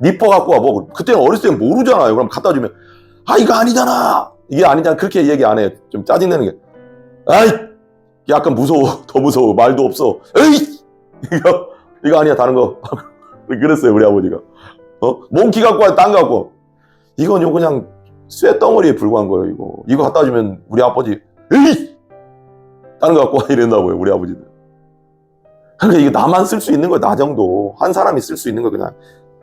니퍼 갖고 와. 뭐, 그때는 어렸을 때 모르잖아요. 그럼 갖다 주면, 아, 이거 아니잖아. 이게 아니잖아. 그렇게 얘기 안 해요. 좀 짜증내는 게. 아이! 약간 무서워. 더 무서워. 말도 없어. 에이! 이거 아니야. 다른 거. 그랬어요. 우리 아버지가. 몽키 갖고 와. 딴 거 갖고 와. 이건 그냥 쇠덩어리에 불과한 거예요. 이거 갖다 주면 우리 아버지, 에이! 다른 거 갖고 와. 이랬나 봐요. 우리 아버지들. 그러니까 이거 나만 쓸 수 있는 거야. 나 정도. 한 사람이 쓸 수 있는 거 그냥.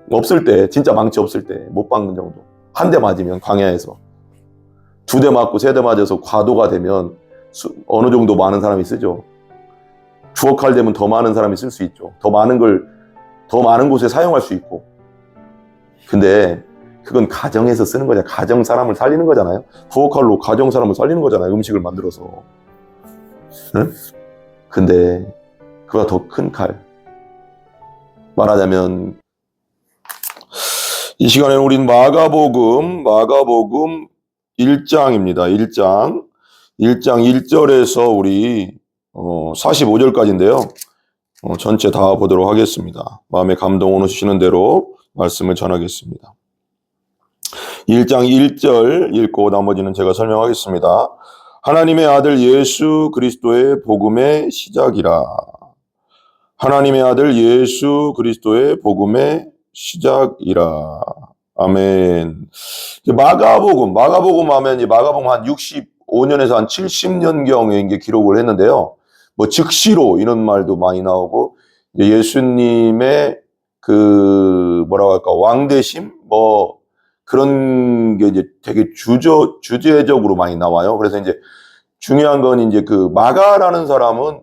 없을 때, 진짜 망치 없을 때, 못 박는 정도. 한 대 맞으면, 광야에서. 2대 맞고 3대 맞아서 과도가 되면, 어느 정도 많은 사람이 쓰죠. 주어 칼 되면 더 많은 사람이 쓸 수 있죠. 더 많은 곳에 사용할 수 있고. 근데, 그건 가정에서 쓰는 거잖아요. 가정 사람을 살리는 거잖아요. 부엌 칼로 가정 사람을 살리는 거잖아요. 음식을 만들어서. 응? 근데, 그보다 더 큰 칼. 말하자면, 이 시간에는 우린 마가복음 1장입니다. 1장 1절에서 우리 45절까지인데요. 전체 다 보도록 하겠습니다. 마음에 감동 오시는 대로 말씀을 전하겠습니다. 1장 1절 읽고 나머지는 제가 설명하겠습니다. 하나님의 아들 예수 그리스도의 복음의 시작이라. 하나님의 아들 예수 그리스도의 복음의 시작이라. 아멘. 마가복음 하면 마가복음 한 65년에서 한 70년경에 이제 기록을 했는데요. 뭐 즉시로 이런 말도 많이 나오고 예수님의 뭐라고 할까 왕대심 뭐 그런 게 이제 되게 주제적으로 많이 나와요. 그래서 이제 중요한 건 이제 마가라는 사람은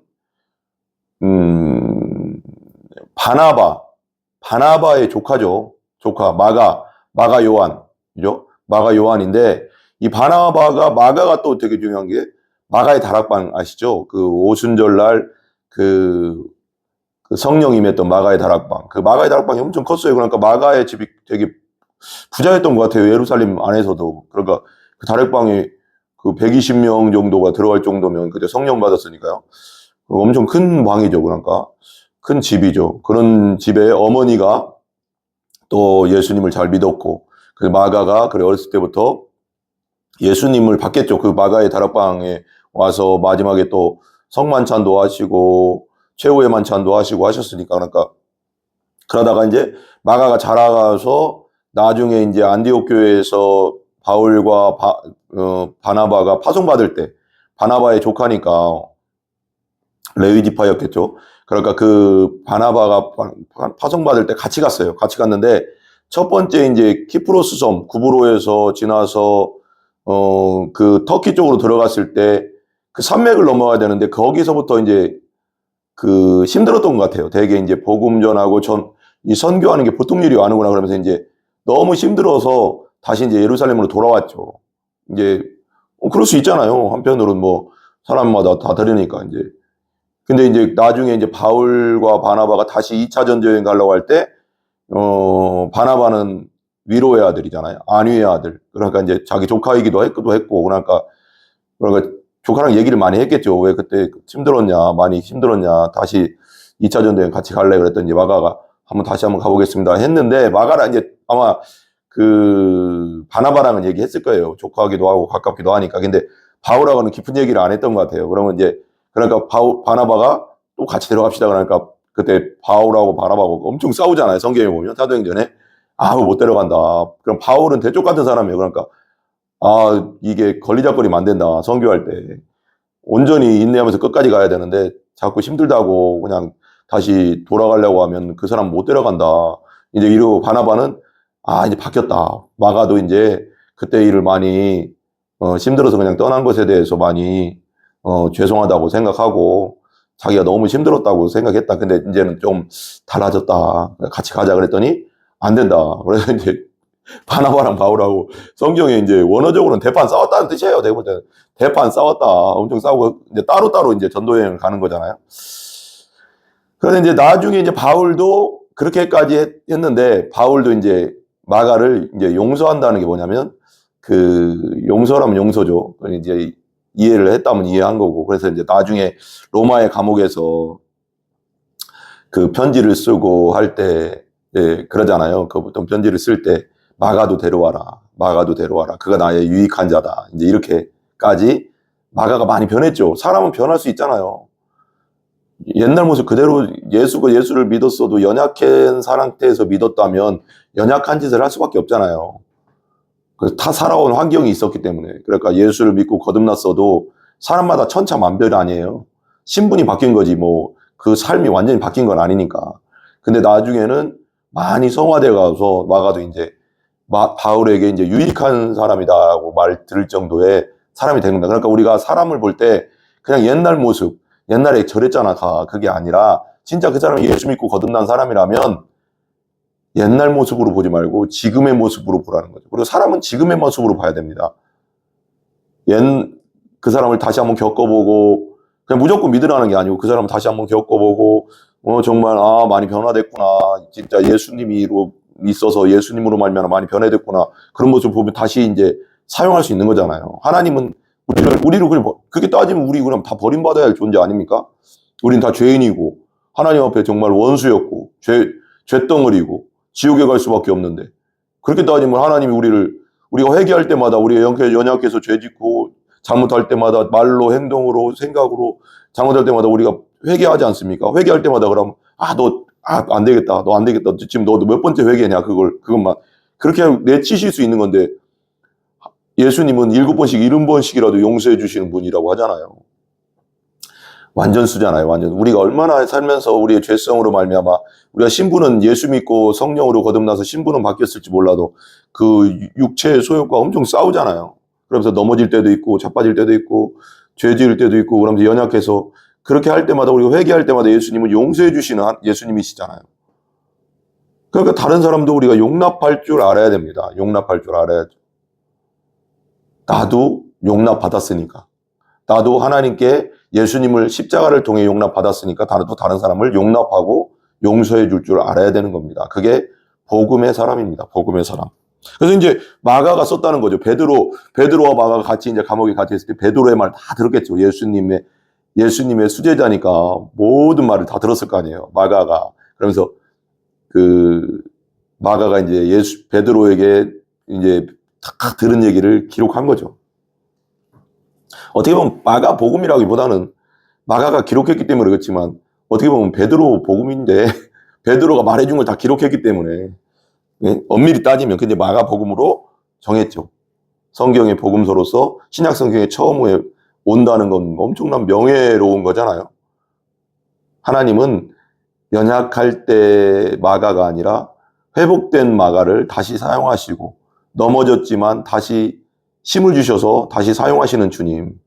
바나바의 조카죠. 조카, 마가 요한. 그죠? 마가 요한인데, 이 마가가 또 되게 중요한 게, 마가의 다락방 아시죠? 오순절날, 성령 임했던 마가의 다락방. 마가의 다락방이 엄청 컸어요. 그러니까 마가의 집이 되게 부자였던 것 같아요. 예루살렘 안에서도. 그러니까 그 다락방에 120명 정도가 들어갈 정도면 그때 성령 받았으니까요. 엄청 큰 방이죠. 그러니까. 큰 집이죠. 그런 집에 어머니가 또 예수님을 잘 믿었고, 마가가 어렸을 때부터 예수님을 받겠죠. 마가의 다락방에 와서 마지막에 또 성만찬도 하시고, 최후의 만찬도 하시고 하셨으니까, 그러니까, 그러다가 이제 마가가 자라가서 나중에 이제 안디옥 교회에서 바울과 바나바가 파송받을 때, 바나바의 조카니까 레위 지파였겠죠. 그러니까 바나바가 파송받을 때 같이 갔어요. 같이 갔는데 첫 번째 이제 키프로스 섬 구브로에서 지나서 터키 쪽으로 들어갔을 때 산맥을 넘어가야 되는데 거기서부터 이제 힘들었던 것 같아요. 되게 이제 복음 전하고 이 선교하는 게 보통 일이 아니구나 그러면서 이제 너무 힘들어서 다시 이제 예루살렘으로 돌아왔죠. 이제 그럴 수 있잖아요. 한편으로는 뭐 사람마다 다 다르니까 이제. 근데 이제 나중에 이제 바울과 바나바가 다시 2차 전도여행 가려고 할 때, 바나바는 위로의 아들이잖아요. 안위의 아들. 그러니까 이제 자기 조카이기도 했고, 그러니까 조카랑 얘기를 많이 했겠죠. 왜 그때 힘들었냐, 많이 힘들었냐, 다시 2차 전도여행 같이 갈래 그랬더니 이제 마가가 다시 한번 가보겠습니다 했는데, 마가랑 이제 아마 바나바랑은 얘기했을 거예요. 조카기도 하고 가깝기도 하니까. 근데 바울하고는 깊은 얘기를 안 했던 것 같아요. 그러니까 바나바가 또 같이 들어갑시다. 그러니까 그때 바울하고 바나바하고 엄청 싸우잖아요. 성경에 보면 사도행전에 못 데려간다. 그럼 바울은 대쪽 같은 사람이에요. 그러니까 이게 걸리적거리면 안 된다. 선교할 때 온전히 인내하면서 끝까지 가야 되는데 자꾸 힘들다고 그냥 다시 돌아가려고 하면 그 사람 못 데려간다. 이제 이러고 바나바는 이제 바뀌었다. 마가도 이제 그때 일을 많이 힘들어서 그냥 떠난 것에 대해서 많이 죄송하다고 생각하고 자기가 너무 힘들었다고 생각했다. 근데 이제는 좀 달라졌다. 같이 가자 그랬더니 안 된다. 그래서 이제 바나바랑 바울하고 성경에 이제 원어적으로는 대판 싸웠다는 뜻이에요. 내가 볼 때는 대판 싸웠다. 엄청 싸우고 이제 따로따로 이제 전도여행을 가는 거잖아요. 그래서 이제 나중에 이제 바울도 그렇게까지 했는데 바울도 이제 마가를 이제 용서한다는 게 뭐냐면 용서라면 용서죠. 이제 이해를 했다면 이해한 거고. 그래서 이제 나중에 로마의 감옥에서 편지를 쓰고 할 때 예, 그러잖아요. 그 보통 편지를 쓸 때 마가도 데려와라. 마가도 데려와라. 그가 나의 유익한 자다. 이제 이렇게까지 마가가 많이 변했죠. 사람은 변할 수 있잖아요. 옛날 모습 그대로 예수를 믿었어도 연약한 상태에서 믿었다면 연약한 짓을 할 수밖에 없잖아요. 다 살아온 환경이 있었기 때문에. 그러니까 예수를 믿고 거듭났어도 사람마다 천차만별 아니에요. 신분이 바뀐 거지 뭐 그 삶이 완전히 바뀐 건 아니니까. 근데 나중에는 많이 성화돼 가서 마가도 이제 바울에게 이제 유익한 사람이다고 말 들을 정도의 사람이 된 겁니다. 그러니까 우리가 사람을 볼 때 그냥 옛날 모습, 옛날에 저랬잖아 다 그게 아니라 진짜 그 사람이 예수 믿고 거듭난 사람이라면 옛날 모습으로 보지 말고 지금의 모습으로 보라는 거죠. 그리고 사람은 지금의 모습으로 봐야 됩니다. 그 사람을 다시 한번 겪어보고 그냥 무조건 믿으라는 게 아니고 그 사람을 다시 한번 겪어보고 정말 많이 변화됐구나. 진짜 예수님으로 있어서 예수님으로 말미암아 많이 변화됐구나. 그런 모습을 보면 다시 이제 사용할 수 있는 거잖아요. 하나님은 우리를 그렇게 따지면 우리 그럼 다 버림받아야 할 존재 아닙니까? 우린 다 죄인이고 하나님 앞에 정말 원수였고 죄덩어리고 지옥에 갈 수밖에 없는데 그렇게 따지면 하나님이 우리가 회개할 때마다 우리가 연약해서 죄짓고 잘못할 때마다 말로 행동으로 생각으로 잘못할 때마다 우리가 회개하지 않습니까? 회개할 때마다 그럼 안 되겠다. 너 안 되겠다. 지금 너 몇 번째 회개냐? 그것만 그렇게 내치실 수 있는 건데 예수님은 7번씩 70번씩이라도 용서해 주시는 분이라고 하잖아요. 완전수잖아요. 완전. 우리가 얼마나 살면서 우리의 죄성으로 말미암아 우리가 신부는 예수 믿고 성령으로 거듭나서 신부는 바뀌었을지 몰라도 그 육체의 소욕과 엄청 싸우잖아요. 그러면서 넘어질 때도 있고 자빠질 때도 있고 죄 지을 때도 있고 그러면서 연약해서 그렇게 할 때마다 우리가 회개할 때마다 예수님은 용서해 주시는 예수님이시잖아요. 그러니까 다른 사람도 우리가 용납할 줄 알아야 됩니다. 용납할 줄 알아야죠. 나도 용납받았으니까. 나도 하나님께 예수님을 십자가를 통해 용납받았으니까 나도 다른 사람을 용납하고 용서해 줄 줄 알아야 되는 겁니다. 그게 복음의 사람입니다. 복음의 사람. 그래서 이제 마가가 썼다는 거죠. 베드로와 마가가 같이 이제 감옥에 같이 있을 때 베드로의 말 다 들었겠죠. 예수님의 수제자니까 모든 말을 다 들었을 거 아니에요. 마가가. 그러면서 마가가 이제 베드로에게 이제 다 들은 얘기를 기록한 거죠. 어떻게 보면 마가 복음이라기보다는 마가가 기록했기 때문에 그렇지만 어떻게 보면 베드로 복음인데 베드로가 말해준 걸 다 기록했기 때문에 엄밀히 따지면 근데 마가 복음으로 정했죠. 성경의 복음서로서 신약 성경에 처음에 온다는 건 엄청난 명예로운 거잖아요. 하나님은 연약할 때 마가가 아니라 회복된 마가를 다시 사용하시고 넘어졌지만 다시 힘을 주셔서 다시 사용하시는 주님.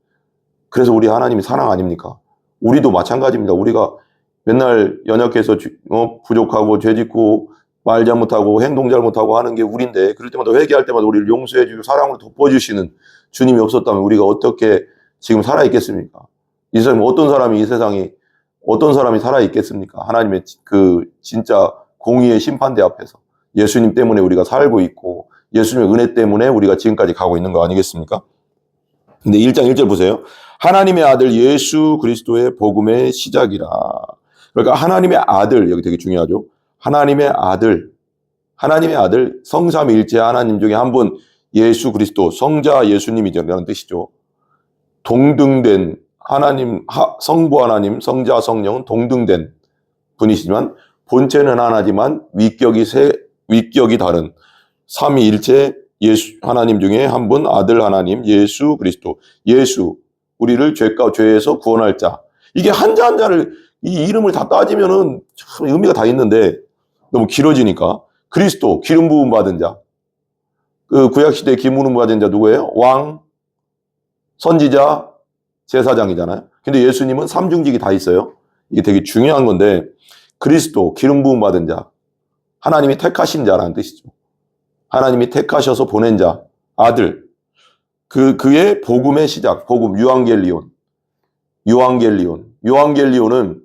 그래서 우리 하나님이 사랑 아닙니까? 우리도 마찬가지입니다. 우리가 맨날 연약해서 부족하고 죄짓고 말 잘못하고 행동 잘못하고 하는 게 우리인데 그럴 때마다 회개할 때마다 우리를 용서해 주고 사랑으로 덮어주시는 주님이 없었다면 우리가 어떻게 지금 살아있겠습니까? 이 세상에 어떤 사람이 살아있겠습니까? 하나님의 그 진짜 공의의 심판대 앞에서 예수님 때문에 우리가 살고 있고 예수님의 은혜 때문에 우리가 지금까지 가고 있는 거 아니겠습니까? 근데 1장 1절 보세요. 하나님의 아들 예수 그리스도의 복음의 시작이라. 그러니까 하나님의 아들, 여기 되게 중요하죠. 하나님의 아들 성삼위일체 하나님 중에 한 분 예수 그리스도 성자 예수님이라는 뜻이죠. 동등된 하나님, 성부 하나님, 성자 성령은 동등된 분이시지만 본체는 하나지만 위격이 다른 삼위일체 하나님 중에 한 분 아들 하나님 예수 그리스도. 예수, 우리를 죄에서 구원할 자. 이게 한자 한자를 이 이름을 다 따지면은 참 의미가 다 있는데 너무 길어지니까 그리스도, 기름 부음 받은 자. 그 구약시대에 기름 부음 받은 자 누구예요? 왕, 선지자, 제사장이잖아요. 근데 예수님은 삼중직이 다 있어요. 이게 되게 중요한 건데 그리스도, 기름 부음 받은 자. 하나님이 택하신 자라는 뜻이죠. 하나님이 택하셔서 보낸 자, 아들. 그의 복음의 시작, 복음, 유앙겔리온. 유앙겔리온은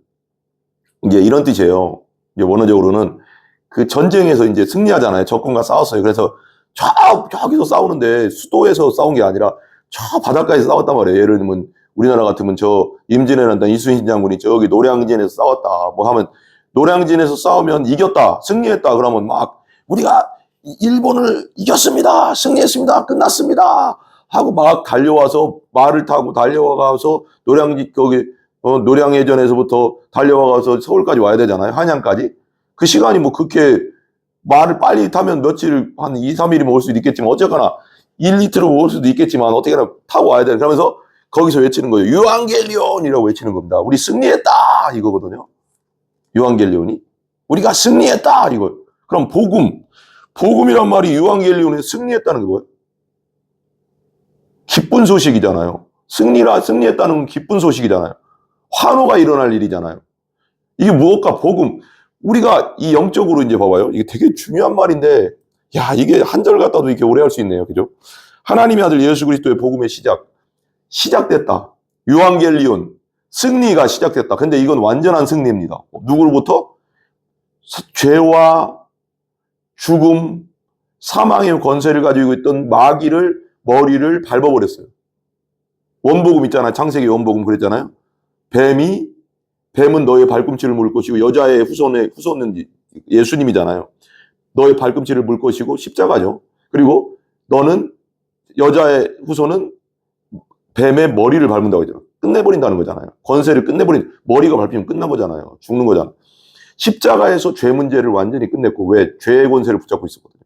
이제 이런 뜻이에요. 이제 원어적으로는 그 전쟁에서 이제 승리하잖아요. 적군과 싸웠어요. 그래서 저기서 싸우는데 수도에서 싸운 게 아니라 저 바닷가에서 싸웠단 말이에요. 예를 들면 우리나라 같으면 저 임진왜란 때 이순신 장군이 저기 노량진에서 싸웠다 뭐 하면 노량진에서 싸우면 이겼다, 승리했다 그러면 막 우리가 일본을 이겼습니다, 승리했습니다, 끝났습니다 하고 막 달려와서 말을 타고 달려와가서 노량진 거기 노량해전에서부터 달려와가서 서울까지 와야 되잖아요. 한양까지. 그 시간이 뭐 그렇게 말을 빨리 타면 며칠 한 2, 3일이면 올 수도 있겠지만 어쨌거나 1, 이틀로 올 수도 있겠지만 어떻게나 타고 와야 돼. 그러면서 거기서 외치는 거예요. 유앙겔리온이라고 외치는 겁니다. 우리 승리했다 이거거든요. 유앙겔리온이 우리가 승리했다 이거. 그럼 복음이란 말이 유앙겔리온에 승리했다는 게 뭐예요? 기쁜 소식이잖아요. 승리했다는 건 기쁜 소식이잖아요. 환호가 일어날 일이잖아요. 이게 무엇과 복음. 우리가 이 영적으로 이제 봐봐요. 이게 되게 중요한 말인데, 야, 이게 한 절 갖다도 이렇게 오래 할 수 있네요. 그죠? 하나님의 아들 예수 그리스도의 복음의 시작됐다. 유앙겔리온. 승리가 시작됐다. 근데 이건 완전한 승리입니다. 누구로부터? 죄와 죽음, 사망의 권세를 가지고 있던 마귀를 머리를 밟아버렸어요. 원복음 있잖아요. 창세기 원복음 그랬잖아요. 뱀은 너의 발꿈치를 물 것이고 여자의 후손은 예수님이잖아요. 너의 발꿈치를 물 것이고 십자가죠. 그리고 너는 여자의 후손은 뱀의 머리를 밟는다고 했잖아요. 끝내버린다는 거잖아요. 권세를 머리가 밟히면 끝난 거잖아요. 죽는 거잖아요. 십자가에서 죄 문제를 완전히 끝냈고 왜? 죄의 권세를 붙잡고 있었거든요.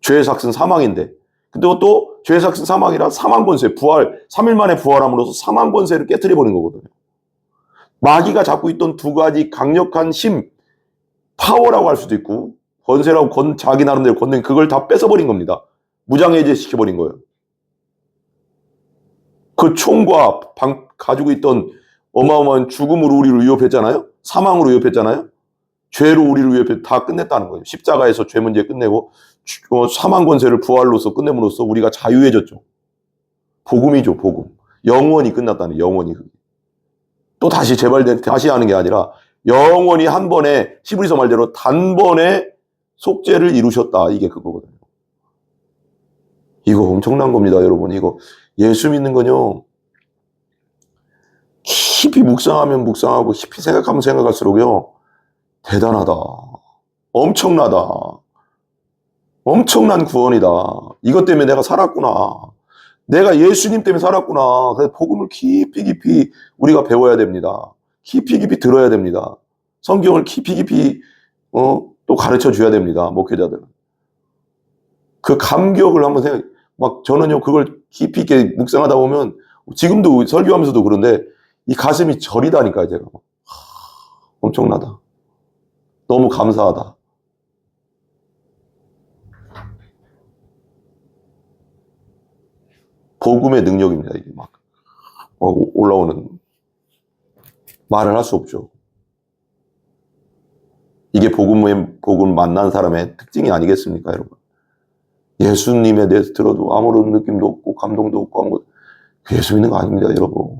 죄의 삭은 사망인데 근데 또 죄의 삭은 사망이라 사망 권세, 3일 만에 부활함으로써 사망 권세를 깨트려 버린 거거든요. 마귀가 잡고 있던 두 가지 강력한 힘, 파워라고 할 수도 있고 권세라고 자기 나름대로 건넨 그걸 다 뺏어버린 겁니다. 무장해제 시켜버린 거예요. 그 총과 가지고 있던 어마어마한 죽음으로 우리를 위협했잖아요. 사망으로 위협했잖아요. 죄로 우리를 위협해 다 끝냈다는 거예요. 십자가에서 죄 문제 끝내고 사망 권세를 부활로서 끝냄으로써 우리가 자유해졌죠. 복음이죠, 복음. 영원히 끝났다는 영원히. 또 다시 다시 하는 게 아니라 영원히 한 번에 히브리서 말대로 단번에 속죄를 이루셨다. 이게 그거거든요. 이거 엄청난 겁니다, 여러분. 이거 예수 믿는 건요. 깊이 묵상하면 묵상하고 깊이 생각하면 생각할수록요. 대단하다. 엄청나다. 엄청난 구원이다. 이것 때문에 내가 살았구나. 내가 예수님 때문에 살았구나. 그래서 복음을 깊이 우리가 배워야 됩니다. 깊이 들어야 됩니다. 성경을 깊이 또 가르쳐 줘야 됩니다. 목회자들은. 그 감격을 한번 저는요 그걸 깊이 있게 묵상하다 보면 지금도 설교하면서도 그런데 이 가슴이 저리다니까요. 제가 엄청나다. 너무 감사하다. 복음의 능력입니다. 이게 막 올라오는 말을 할 수 없죠. 이게 복음 만난 사람의 특징이 아니겠습니까, 여러분? 예수님에 대해서 들어도 아무런 느낌도 없고 감동도 없고 아무것도 예수 믿는 거 아닙니다, 여러분.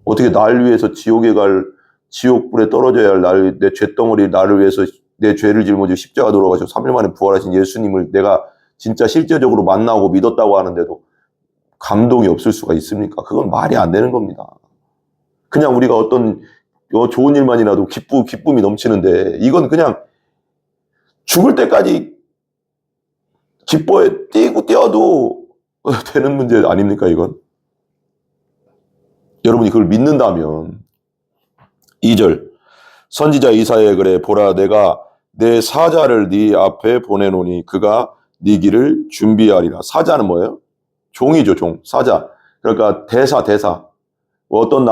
어떻게 날 위해서 지옥불에 떨어져야 할 내 죄덩어리 나를 위해서 내 죄를 짊어지고 십자가 돌아가시고 3일 만에 부활하신 예수님을 내가 진짜 실제적으로 만나고 믿었다고 하는데도 감동이 없을 수가 있습니까? 그건 말이 안 되는 겁니다. 그냥 우리가 어떤 좋은 일만이라도 기쁨이 넘치는데 이건 그냥 죽을 때까지 기뻐해 뛰어도 되는 문제 아닙니까, 이건? 여러분이 그걸 믿는다면 2절 선지자 이사야에 그래 보라 내가 내 사자를 네 앞에 보내노니 그가 네 길을 준비하리라. 사자는 뭐예요? 종이죠, 종. 사자. 그러니까 대사. 어떤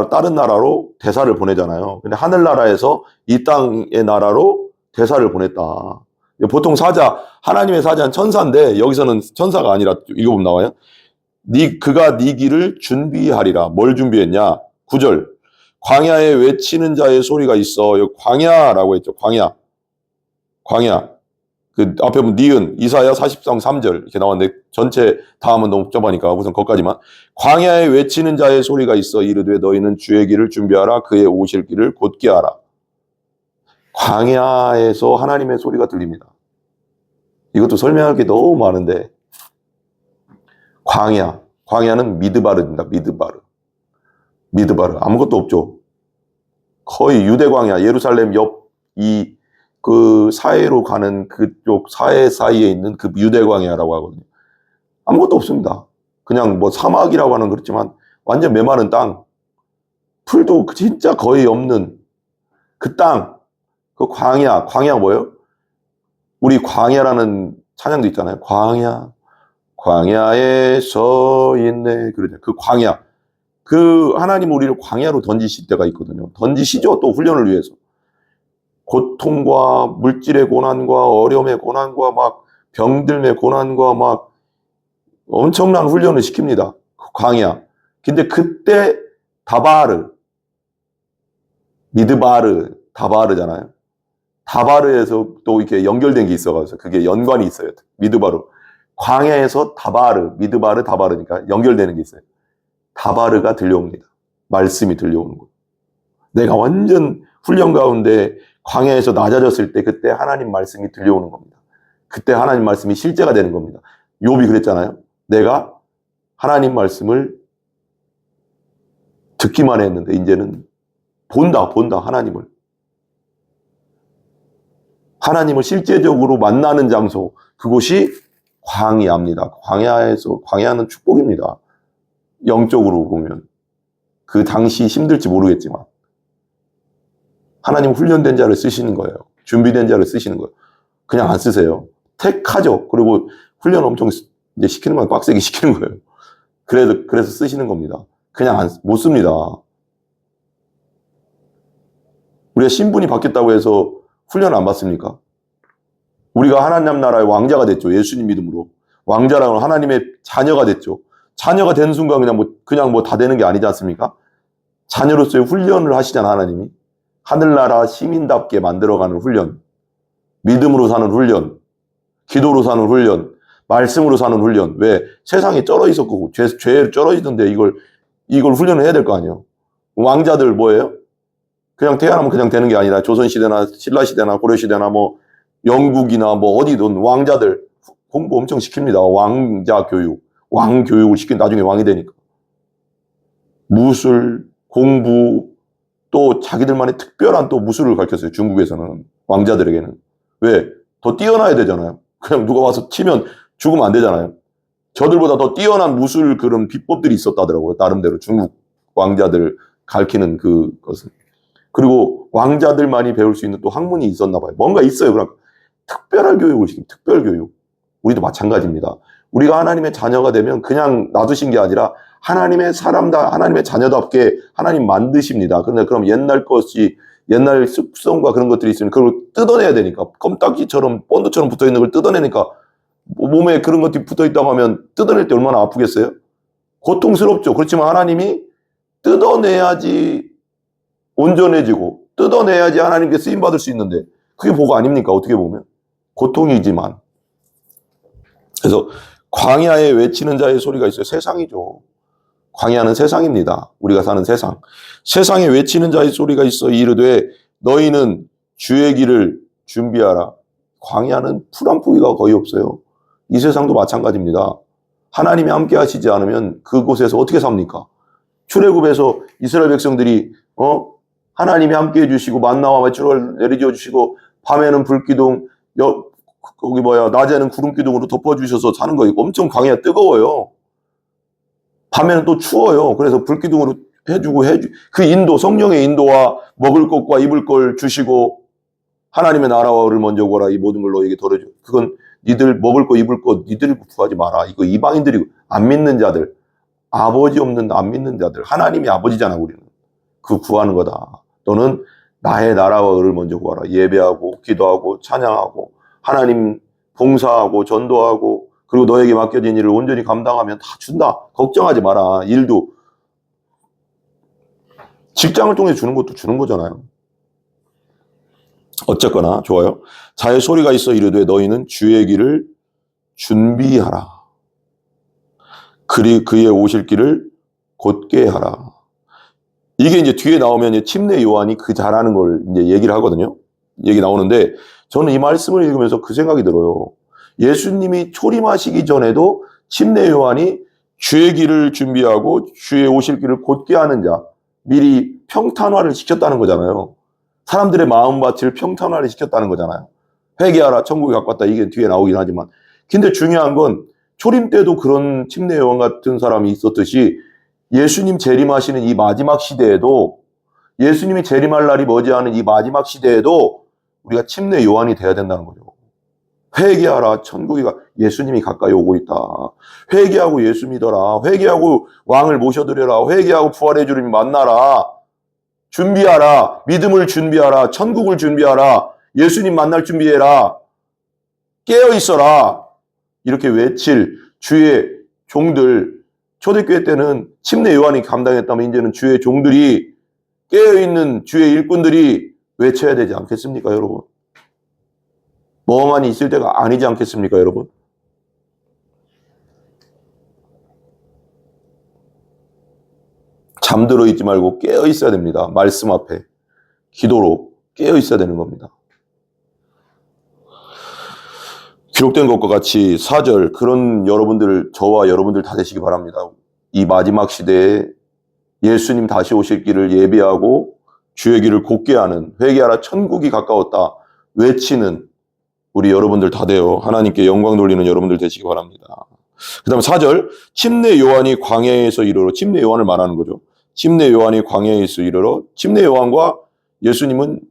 다른 나라로 대사를 보내잖아요. 근데 하늘나라에서 이 땅의 나라로 대사를 보냈다. 보통 하나님의 사자는 천사인데 여기서는 천사가 아니라 읽어보면 나와요. 그가 네 길을 준비하리라. 뭘 준비했냐? 9절. 광야에 외치는 자의 소리가 있어. 여기 광야라고 했죠. 광야. 그 앞에 보면 니은 이사야 40장 3절 이렇게 나왔는데 전체 다음은 너무 복잡하니까 우선 거기까지만. 광야에 외치는 자의 소리가 있어 이르되 너희는 주의 길을 준비하라. 그의 오실 길을 곧게 하라. 광야에서 하나님의 소리가 들립니다. 이것도 설명할 게 너무 많은데 광야는 미드바르입니다. 미드바르 아무것도 없죠. 거의 유대 광야, 예루살렘 옆 그 사해로 가는 그쪽 사해 사이에 있는 그 유대 광야라고 하거든요. 아무것도 없습니다. 그냥 뭐 사막이라고 하는 그렇지만 완전 메마른 땅, 풀도 진짜 거의 없는 그 땅, 그 광야 뭐예요? 우리 광야라는 찬양도 있잖아요. 광야에 서 있네. 그러죠. 그 광야. 그 하나님 우리를 광야로 던지실 때가 있거든요. 던지시죠. 또 훈련을 위해서. 고통과 물질의 고난과 어려움의 고난과 막 병들의 고난과 막 엄청난 훈련을 시킵니다. 광야. 근데 그때 다바르, 미드바르, 다바르잖아요. 다바르에서 또 이렇게 연결된 게 있어가지고 그게 연관이 있어요. 미드바르. 광야에서 다바르, 미드바르, 다바르니까 연결되는 게 있어요. 다바르가 들려옵니다. 말씀이 들려오는 거예요. 내가 완전 훈련 가운데 광야에서 낮아졌을 때 그때 하나님 말씀이 들려오는 겁니다. 그때 하나님 말씀이 실제가 되는 겁니다. 욥이 그랬잖아요. 내가 하나님 말씀을 듣기만 했는데 이제는 본다 하나님을 실제적으로 만나는 장소, 그곳이 광야입니다. 광야는 축복입니다. 영적으로 보면 그 당시 힘들지 모르겠지만 하나님 훈련된 자를 쓰시는 거예요. 준비된 자를 쓰시는 거예요. 그냥 안 쓰세요. 택하죠. 그리고 훈련 엄청 이제 시키는 건 빡세게 시키는 거예요. 그래서 쓰시는 겁니다. 그냥 못 씁니다. 우리가 신분이 바뀌었다고 해서 훈련 안 받습니까? 우리가 하나님 나라의 왕자가 됐죠. 예수님 믿음으로. 왕자라는 하나님의 자녀가 됐죠. 자녀가 된 순간 그냥 뭐 다 되는 게 아니지 않습니까? 자녀로서의 훈련을 하시잖아, 하나님이. 하늘나라 시민답게 만들어가는 훈련. 믿음으로 사는 훈련. 기도로 사는 훈련. 말씀으로 사는 훈련. 왜? 세상에 쩔어 있었고, 죄에 쩔어 있던데 이걸 훈련을 해야 될 거 아니에요. 왕자들 뭐예요? 그냥 태어나면 그냥 되는 게 아니라 조선시대나 신라시대나 고려시대나 뭐 영국이나 뭐 어디든 왕자들 공부 엄청 시킵니다. 왕자 교육. 왕 교육을 시킨 나중에 왕이 되니까. 무술, 공부, 또 자기들만의 특별한 또 무술을 가르쳤어요. 중국에서는. 왕자들에게는. 왜? 더 뛰어나야 되잖아요. 그냥 누가 와서 치면 죽으면 안 되잖아요. 저들보다 더 뛰어난 무술 그런 비법들이 있었다더라고요. 나름대로 중국 왕자들 가르치는 그것은. 그리고 왕자들만이 배울 수 있는 또 학문이 있었나 봐요. 뭔가 있어요. 그럼 특별한 교육을 시킵니다. 특별 교육. 우리도 마찬가지입니다. 우리가 하나님의 자녀가 되면 그냥 놔두신 게 아니라 하나님의 하나님의 자녀답게 하나님 만드십니다. 그런데 그럼 옛날 습성과 그런 것들이 있으면 그걸 뜯어내야 되니까, 껌딱지처럼 본드처럼 붙어 있는 걸 뜯어내니까 몸에 그런 것들이 붙어 있다고 하면 뜯어낼 때 얼마나 아프겠어요? 고통스럽죠. 그렇지만 하나님이 뜯어내야지 온전해지고 뜯어내야지 하나님께 쓰임받을 수 있는데 그게 복 아닙니까? 어떻게 보면. 고통이지만. 그래서 광야에 외치는 자의 소리가 있어요. 세상이죠. 광야는 세상입니다. 우리가 사는 세상. 세상에 외치는 자의 소리가 있어 이르되 너희는 주의 길을 준비하라. 광야는 풀 한 포기가 거의 없어요. 이 세상도 마찬가지입니다. 하나님이 함께 하시지 않으면 그곳에서 어떻게 삽니까? 출애굽에서 이스라엘 백성들이 하나님이 함께 해주시고 만나와 메추를 내리지어 주시고 밤에는 불기둥 낮에는 구름기둥으로 덮어주셔서 사는 거예요. 엄청 광야 뜨거워요. 밤에는 또 추워요. 그래서 불기둥으로 해주고 그 인도, 성령의 인도와 먹을 것과 입을 걸 주시고 하나님의 나라를 먼저 구하라. 이 모든 걸 너에게 덜어줘. 그건 니들 먹을 거 입을 거 니들이 구하지 마라. 이거 이방인들이 안 믿는 자들, 아버지 없는 안 믿는 자들, 하나님이 아버지잖아. 우리는 그 구하는 거다. 너는 나의 나라와 의를 먼저 구하라. 예배하고 기도하고 찬양하고 하나님 봉사하고 전도하고 그리고 너에게 맡겨진 일을 온전히 감당하면 다 준다. 걱정하지 마라. 일도 직장을 통해 주는 것도 주는 거잖아요. 어쨌거나 좋아요. 자의 소리가 있어 이르되 너희는 주의 길을 준비하라. 그의 오실 길을 곧게 하라. 이게 이제 뒤에 나오면 침례 요한이 그 잘하는 걸 이제 얘기를 하거든요. 얘기 나오는데 저는 이 말씀을 읽으면서 그 생각이 들어요. 예수님이 초림하시기 전에도 침례 요한이 주의 길을 준비하고 주의 오실 길을 곧게 하는 자, 미리 평탄화를 시켰다는 거잖아요. 사람들의 마음밭을 평탄화를 시켰다는 거잖아요. 회개하라, 천국에 갖고 왔다. 이게 뒤에 나오긴 하지만. 근데 중요한 건 초림 때도 그런 침례 요한 같은 사람이 있었듯이 예수님 재림하시는 이 마지막 시대에도, 예수님이 재림할 날이 머지않은 이 마지막 시대에도 우리가 침례 요한이 돼야 된다는 거죠. 회개하라, 천국이 예수님이 가까이 오고 있다. 회개하고 예수 믿어라. 회개하고 왕을 모셔드려라. 회개하고 부활의 주님 만나라. 준비하라. 믿음을 준비하라. 천국을 준비하라. 예수님 만날 준비해라. 깨어 있어라. 이렇게 외칠 주의 종들, 초대교회 때는 침례 요한이 감당했다면 이제는 주의 종들이, 깨어있는 주의 일꾼들이 외쳐야 되지 않겠습니까, 여러분? 멍하니 있을 때가 아니지 않겠습니까, 여러분? 잠들어 있지 말고 깨어 있어야 됩니다. 말씀 앞에 기도로 깨어 있어야 되는 겁니다. 기록된 것과 같이 4절, 그런 여러분들, 저와 여러분들 다 되시기 바랍니다. 이 마지막 시대에 예수님 다시 오실 길을 예비하고 주의 길을 곧게 하는, 회개하라 천국이 가까웠다 외치는 우리 여러분들 다 되어 하나님께 영광 돌리는 여러분들 되시기 바랍니다. 그 다음에 4절, 침례 요한이 광야에서 이르러, 침례 요한을 말하는 거죠. 침례 요한이 광야에서 이르러, 침례 요한과 예수님은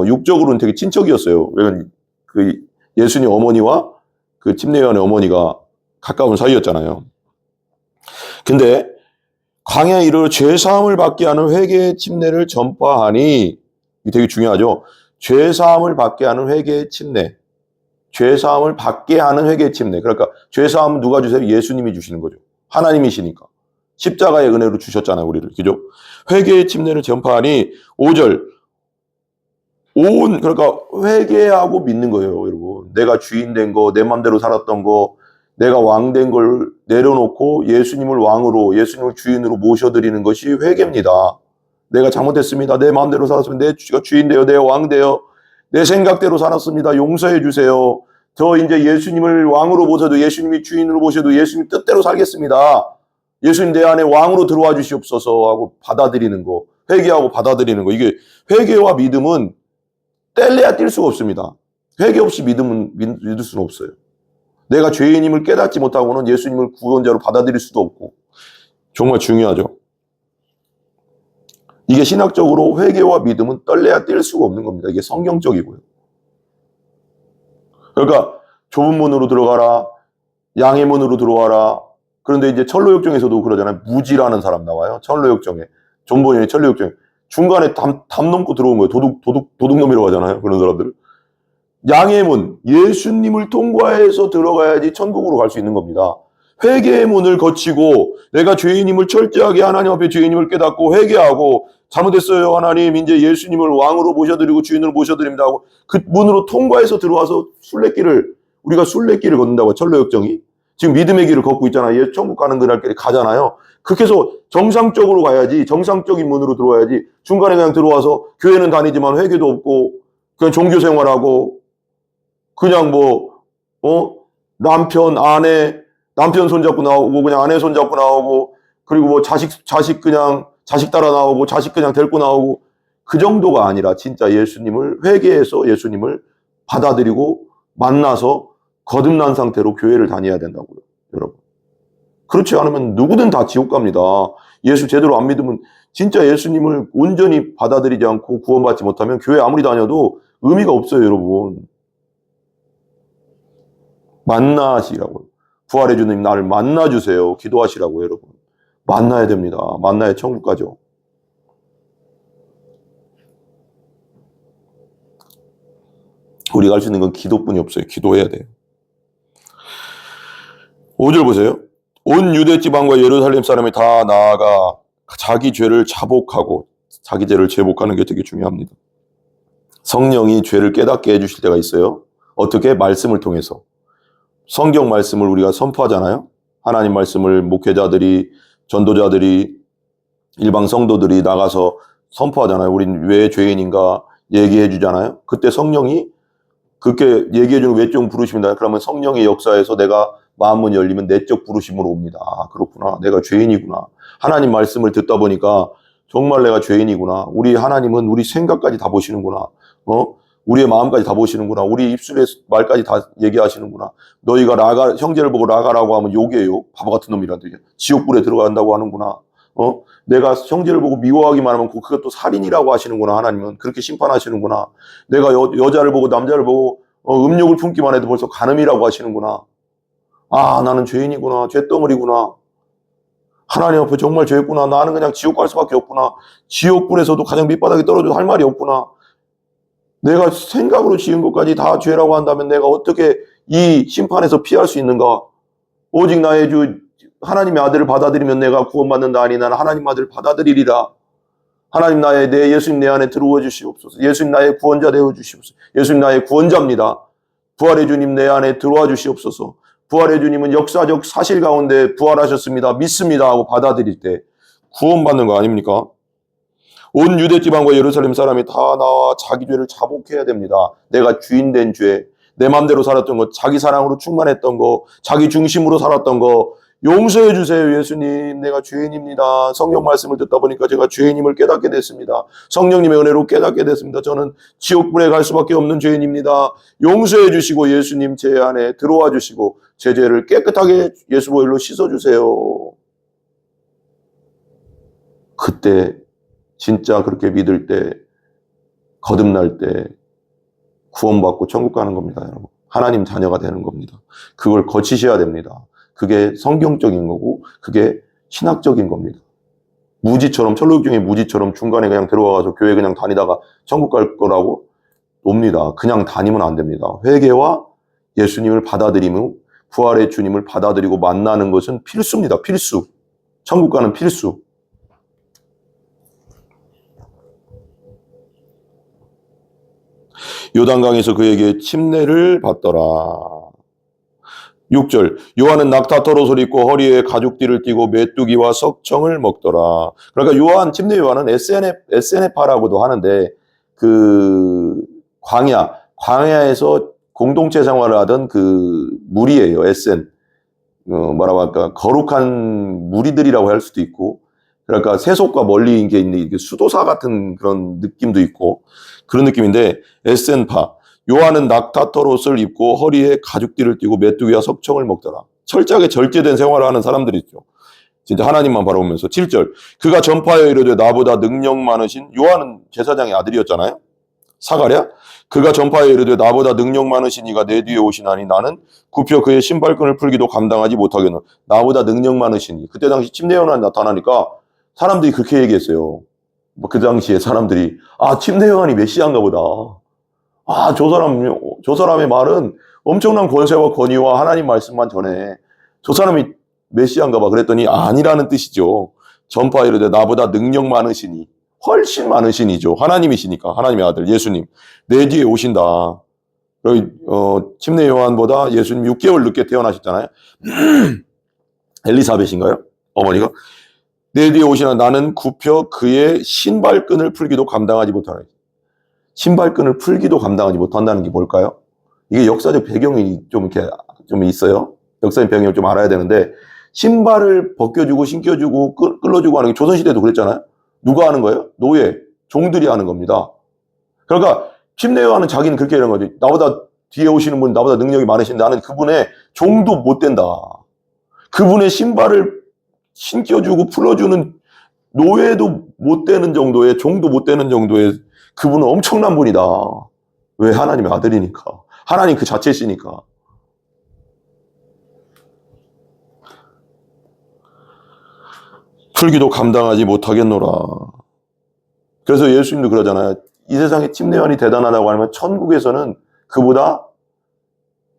육적으로는 되게 친척이었어요. 왜냐면 그 예수님 어머니와 그 침례 요한의 어머니가 가까운 사이였잖아요. 근데 광야에 이르러 죄사함을 받게 하는 회개의 침례를 전파하니, 이게 되게 중요하죠. 죄사함을 받게 하는 회개의 침례. 죄사함을 받게 하는 회개의 침례. 그러니까 죄사함은 누가 주세요? 예수님이 주시는 거죠. 하나님이시니까. 십자가의 은혜로 주셨잖아요, 우리를. 그죠? 회개의 침례를 전파하니, 5절. 그러니까 회개하고 믿는 거예요, 여러분. 내가 주인 된 거, 내 맘대로 살았던 거, 내가 왕 된 걸 내려놓고 예수님을 왕으로, 예수님을 주인으로 모셔드리는 것이 회개입니다. 내가 잘못했습니다. 내 마음대로 살았습니다. 내가 주인 되어, 내 왕 되어, 내 생각대로 살았습니다. 용서해 주세요. 저 이제 예수님을 왕으로 모셔도, 예수님이 주인으로 모셔도 예수님 뜻대로 살겠습니다. 예수님 내 안에 왕으로 들어와 주시옵소서 하고 받아들이는 거, 회개하고 받아들이는 거. 이게 회개와 믿음은 뗄래야 뗄 수가 없습니다. 회개 없이 믿을 수는 없어요. 내가 죄인임을 깨닫지 못하고는 예수님을 구원자로 받아들일 수도 없고. 정말 중요하죠. 이게 신학적으로 회개와 믿음은 뗄래야 뗄 수가 없는 겁니다. 이게 성경적이고요. 그러니까 좁은 문으로 들어가라, 양의 문으로 들어와라. 그런데 이제 철로역정에서도 그러잖아요. 무지라는 사람 나와요. 철로역정에. 존버님의 철로역정에. 중간에 담 넘고 들어온 거예요. 도둑놈이라고 하잖아요. 그런 사람들을. 양의 문, 예수님을 통과해서 들어가야지 천국으로 갈 수 있는 겁니다. 회개의 문을 거치고 내가 죄인임을 철저하게 하나님 앞에 죄인임을 깨닫고 회개하고, 잘못했어요 하나님, 이제 예수님을 왕으로 모셔드리고 주인으로 모셔드립니다 하고 그 문으로 통과해서 들어와서 우리가 순례길을 걷는다고. 철로역정이 지금 믿음의 길을 걷고 있잖아요. 천국 가는 그날길에 가잖아요. 그렇게 해서 정상적으로 가야지, 정상적인 문으로 들어와야지 중간에 그냥 들어와서 교회는 다니지만 회개도 없고 그냥 종교 생활하고 그냥 남편 손잡고 나오고 그냥 아내 손잡고 나오고, 그리고 자식 따라 나오고 자식 그냥 데리고 나오고, 그 정도가 아니라 진짜 예수님을 회개해서 예수님을 받아들이고 만나서 거듭난 상태로 교회를 다녀야 된다고요, 여러분. 그렇지 않으면 누구든 다 지옥 갑니다. 예수 제대로 안 믿으면, 진짜 예수님을 온전히 받아들이지 않고 구원받지 못하면 교회 아무리 다녀도 의미가 없어요, 여러분. 만나시라고요. 부활의 주님 나를 만나주세요. 기도하시라고, 여러분. 만나야 됩니다. 만나야 천국 가죠. 우리가 할 수 있는 건 기도뿐이 없어요. 기도해야 돼요. 5절 보세요. 온 유대 지방과 예루살렘 사람이 다 나아가 자기 죄를 자복하고, 자기 죄를 제복하는 게 되게 중요합니다. 성령이 죄를 깨닫게 해주실 때가 있어요. 어떻게? 말씀을 통해서. 성경 말씀을 우리가 선포하잖아요. 하나님 말씀을 목회자들이, 전도자들이, 일방 성도들이 나가서 선포하잖아요. 우린 왜 죄인인가 얘기해 주잖아요. 그때 성령이 그렇게 얘기해 주는 외적 부르심이다. 그러면 성령의 역사에서 내가 마음문 열리면 내적 부르심으로 옵니다. 아, 그렇구나. 내가 죄인이구나. 하나님 말씀을 듣다 보니까 정말 내가 죄인이구나. 우리 하나님은 우리 생각까지 다 보시는구나. 우리의 마음까지 다 보시는구나. 우리 입술의 말까지 다 얘기하시는구나. 너희가 형제를 보고 라가라고 하면 욕이에요. 바보 같은 놈이란데. 지옥불에 들어간다고 하는구나. 내가 형제를 보고 미워하기만 하면 그것도 살인이라고 하시는구나. 하나님은 그렇게 심판하시는구나. 내가 여자를 보고 남자를 보고 음욕을 품기만 해도 벌써 간음이라고 하시는구나. 아, 나는 죄인이구나. 죄덩어리구나. 하나님 앞에 정말 죄였구나. 나는 그냥 지옥 갈 수밖에 없구나. 지옥불에서도 가장 밑바닥에 떨어져도 할 말이 없구나. 내가 생각으로 지은 것까지 다 죄라고 한다면 내가 어떻게 이 심판에서 피할 수 있는가? 오직 나의 주 하나님의 아들을 받아들이면 내가 구원받는다 하니 나는 하나님 아들을 받아들이리라. 하나님 내 예수님 내 안에 들어와 주시옵소서. 예수님 나의 구원자 되어 주시옵소서. 예수님 나의 구원자입니다. 부활의 주님 내 안에 들어와 주시옵소서. 부활의 주님은 역사적 사실 가운데 부활하셨습니다. 믿습니다 하고 받아들일 때 구원받는 거 아닙니까? 온 유대 지방과 예루살렘 사람이 다 나와 자기 죄를 자복해야 됩니다. 내가 주인된 죄, 내 마음대로 살았던 것, 자기 사랑으로 충만했던 거, 자기 중심으로 살았던 거 용서해 주세요. 예수님, 내가 죄인입니다. 성경 말씀을 듣다 보니까 제가 죄인임을 깨닫게 됐습니다. 성령님의 은혜로 깨닫게 됐습니다. 저는 지옥불에 갈 수밖에 없는 죄인입니다. 용서해 주시고 예수님 제 안에 들어와 주시고 제 죄를 깨끗하게 예수 보혈로 씻어주세요. 그때 진짜 그렇게 믿을 때 거듭날 때 구원받고 천국 가는 겁니다. 여러분. 하나님 자녀가 되는 겁니다. 그걸 거치셔야 됩니다. 그게 성경적인 거고 그게 신학적인 겁니다. 무지처럼 천루교 중에 무지처럼 중간에 그냥 들어가서 교회 그냥 다니다가 천국 갈 거라고 옵니다. 그냥 다니면 안 됩니다. 회개와 예수님을 받아들이면 부활의 주님을 받아들이고 만나는 것은 필수입니다. 필수. 천국 가는 필수. 요단강에서 그에게 침례를 받더라. 6절 요한은 낙타털옷을 입고 허리에 가죽띠를 띠고 메뚜기와 석청을 먹더라. 그러니까 침례 요한은 SNF라고도 하는데 그 광야에서 공동체 생활을 하던 그 무리예요. 뭐라고 할까 거룩한 무리들이라고 할 수도 있고 그러니까 세속과 멀리 있는 수도사 같은 그런 느낌도 있고 그런 느낌인데 SN파 요한은 낙타털옷을 입고 허리에 가죽띠를 띠고 메뚜기와 석청을 먹더라. 철저하게 절제된 생활을 하는 사람들이죠. 진짜 하나님만 바라보면서. 7절 그가 전파하여 이르되 나보다 능력 많으신 요한은 제사장의 아들이었잖아요. 사가랴 그가 전파하여 이르되 나보다 능력 많으신 이가 내 뒤에 오시나니 나는 굽혀 그의 신발끈을 풀기도 감당하지 못하겠노. 나보다 능력 많으신 이. 그때 당시 침례 요한이 나타나니까 사람들이 그렇게 얘기했어요. 그 당시에 사람들이 침례 요한이 메시아인가 보다. 저 사람의 말은 엄청난 권세와 권위와 하나님 말씀만 전해. 저 사람이 메시아인가 봐. 그랬더니 아니라는 뜻이죠. 전파하여 이르되 나보다 능력 많으시니 훨씬 많으시니죠. 하나님이시니까 하나님의 아들 예수님 내 뒤에 오신다. 침례 요한보다 예수님 6개월 늦게 태어나셨잖아요. 엘리사벳인가요? 어머니가 내 뒤에 오시나 나는 굽혀 그의 신발끈을 풀기도 감당하지 못하라. 신발끈을 풀기도 감당하지 못한다는 게 뭘까요? 이게 역사적 배경이 좀 있어요. 역사적 배경을 좀 알아야 되는데 신발을 벗겨주고 신겨주고 끌어주고 하는 게 조선시대도 그랬잖아요. 누가 하는 거예요? 노예, 종들이 하는 겁니다. 그러니까 침례 요한은 자기는 그렇게 이런 거지. 나보다 뒤에 오시는 분 나보다 능력이 많으신데 나는 그분의 종도 못 된다. 그분의 신발을 신겨주고 풀어주는 노예도 못 되는 정도의 종도 못 되는 정도의 그분은 엄청난 분이다. 왜? 하나님의 아들이니까. 하나님 그 자체시니까. 풀기도 감당하지 못하겠노라. 그래서 예수님도 그러잖아요. 이 세상에 침례 요한이 대단하다고 하면 천국에서는 그보다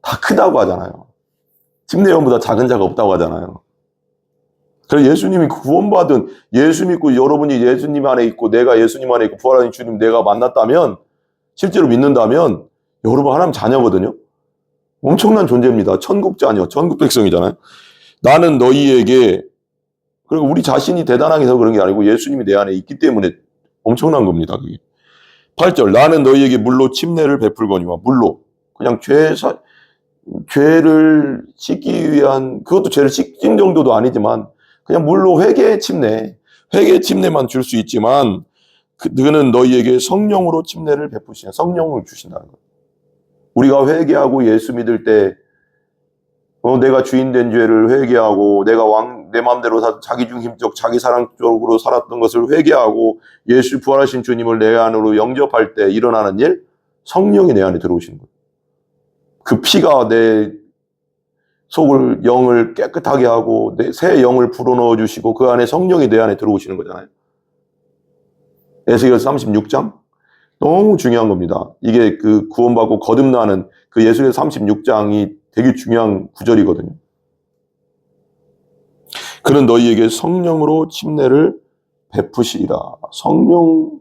다 크다고 하잖아요. 침례 요한보다 작은 자가 없다고 하잖아요. 그래서 예수님이 구원받은 예수 믿고 여러분이 예수님 안에 있고 내가 예수님 안에 있고 부활하신 주님 내가 만났다면 실제로 믿는다면 여러분 하나님 자녀거든요. 엄청난 존재입니다. 천국 자녀, 천국 백성이잖아요. 나는 너희에게 그리고 우리 자신이 대단하게 해서 그런 게 아니고 예수님이 내 안에 있기 때문에 엄청난 겁니다. 그게. 8절 나는 너희에게 물로 침례를 베풀거니와 물로 그냥 죄를 씻기 위한 그것도 죄를 씻긴 정도도 아니지만 그냥 물로 회개의 침례 회개 침례만 줄 수 있지만 그는 너희에게 성령으로 침례를 베푸시냐. 성령을 주신다는 거예요. 우리가 회개하고 예수 믿을 때 내가 주인 된 죄를 회개하고 내가 내 마음대로 자기중심적 자기사랑적으로 살았던 것을 회개하고 예수 부활하신 주님을 내 안으로 영접할 때 일어나는 일, 성령이 내 안에 들어오시는 거예요. 그 피가 내 속을 영을 깨끗하게 하고 내 새 영을 불어넣어 주시고 그 안에 성령이 내 안에 들어오시는 거잖아요. 에스겔 36장 너무 중요한 겁니다. 이게 그 구원받고 거듭나는 그 에스겔 36장이 되게 중요한 구절이거든요. 그는 너희에게 성령으로 침례를 베푸시리라. 성령,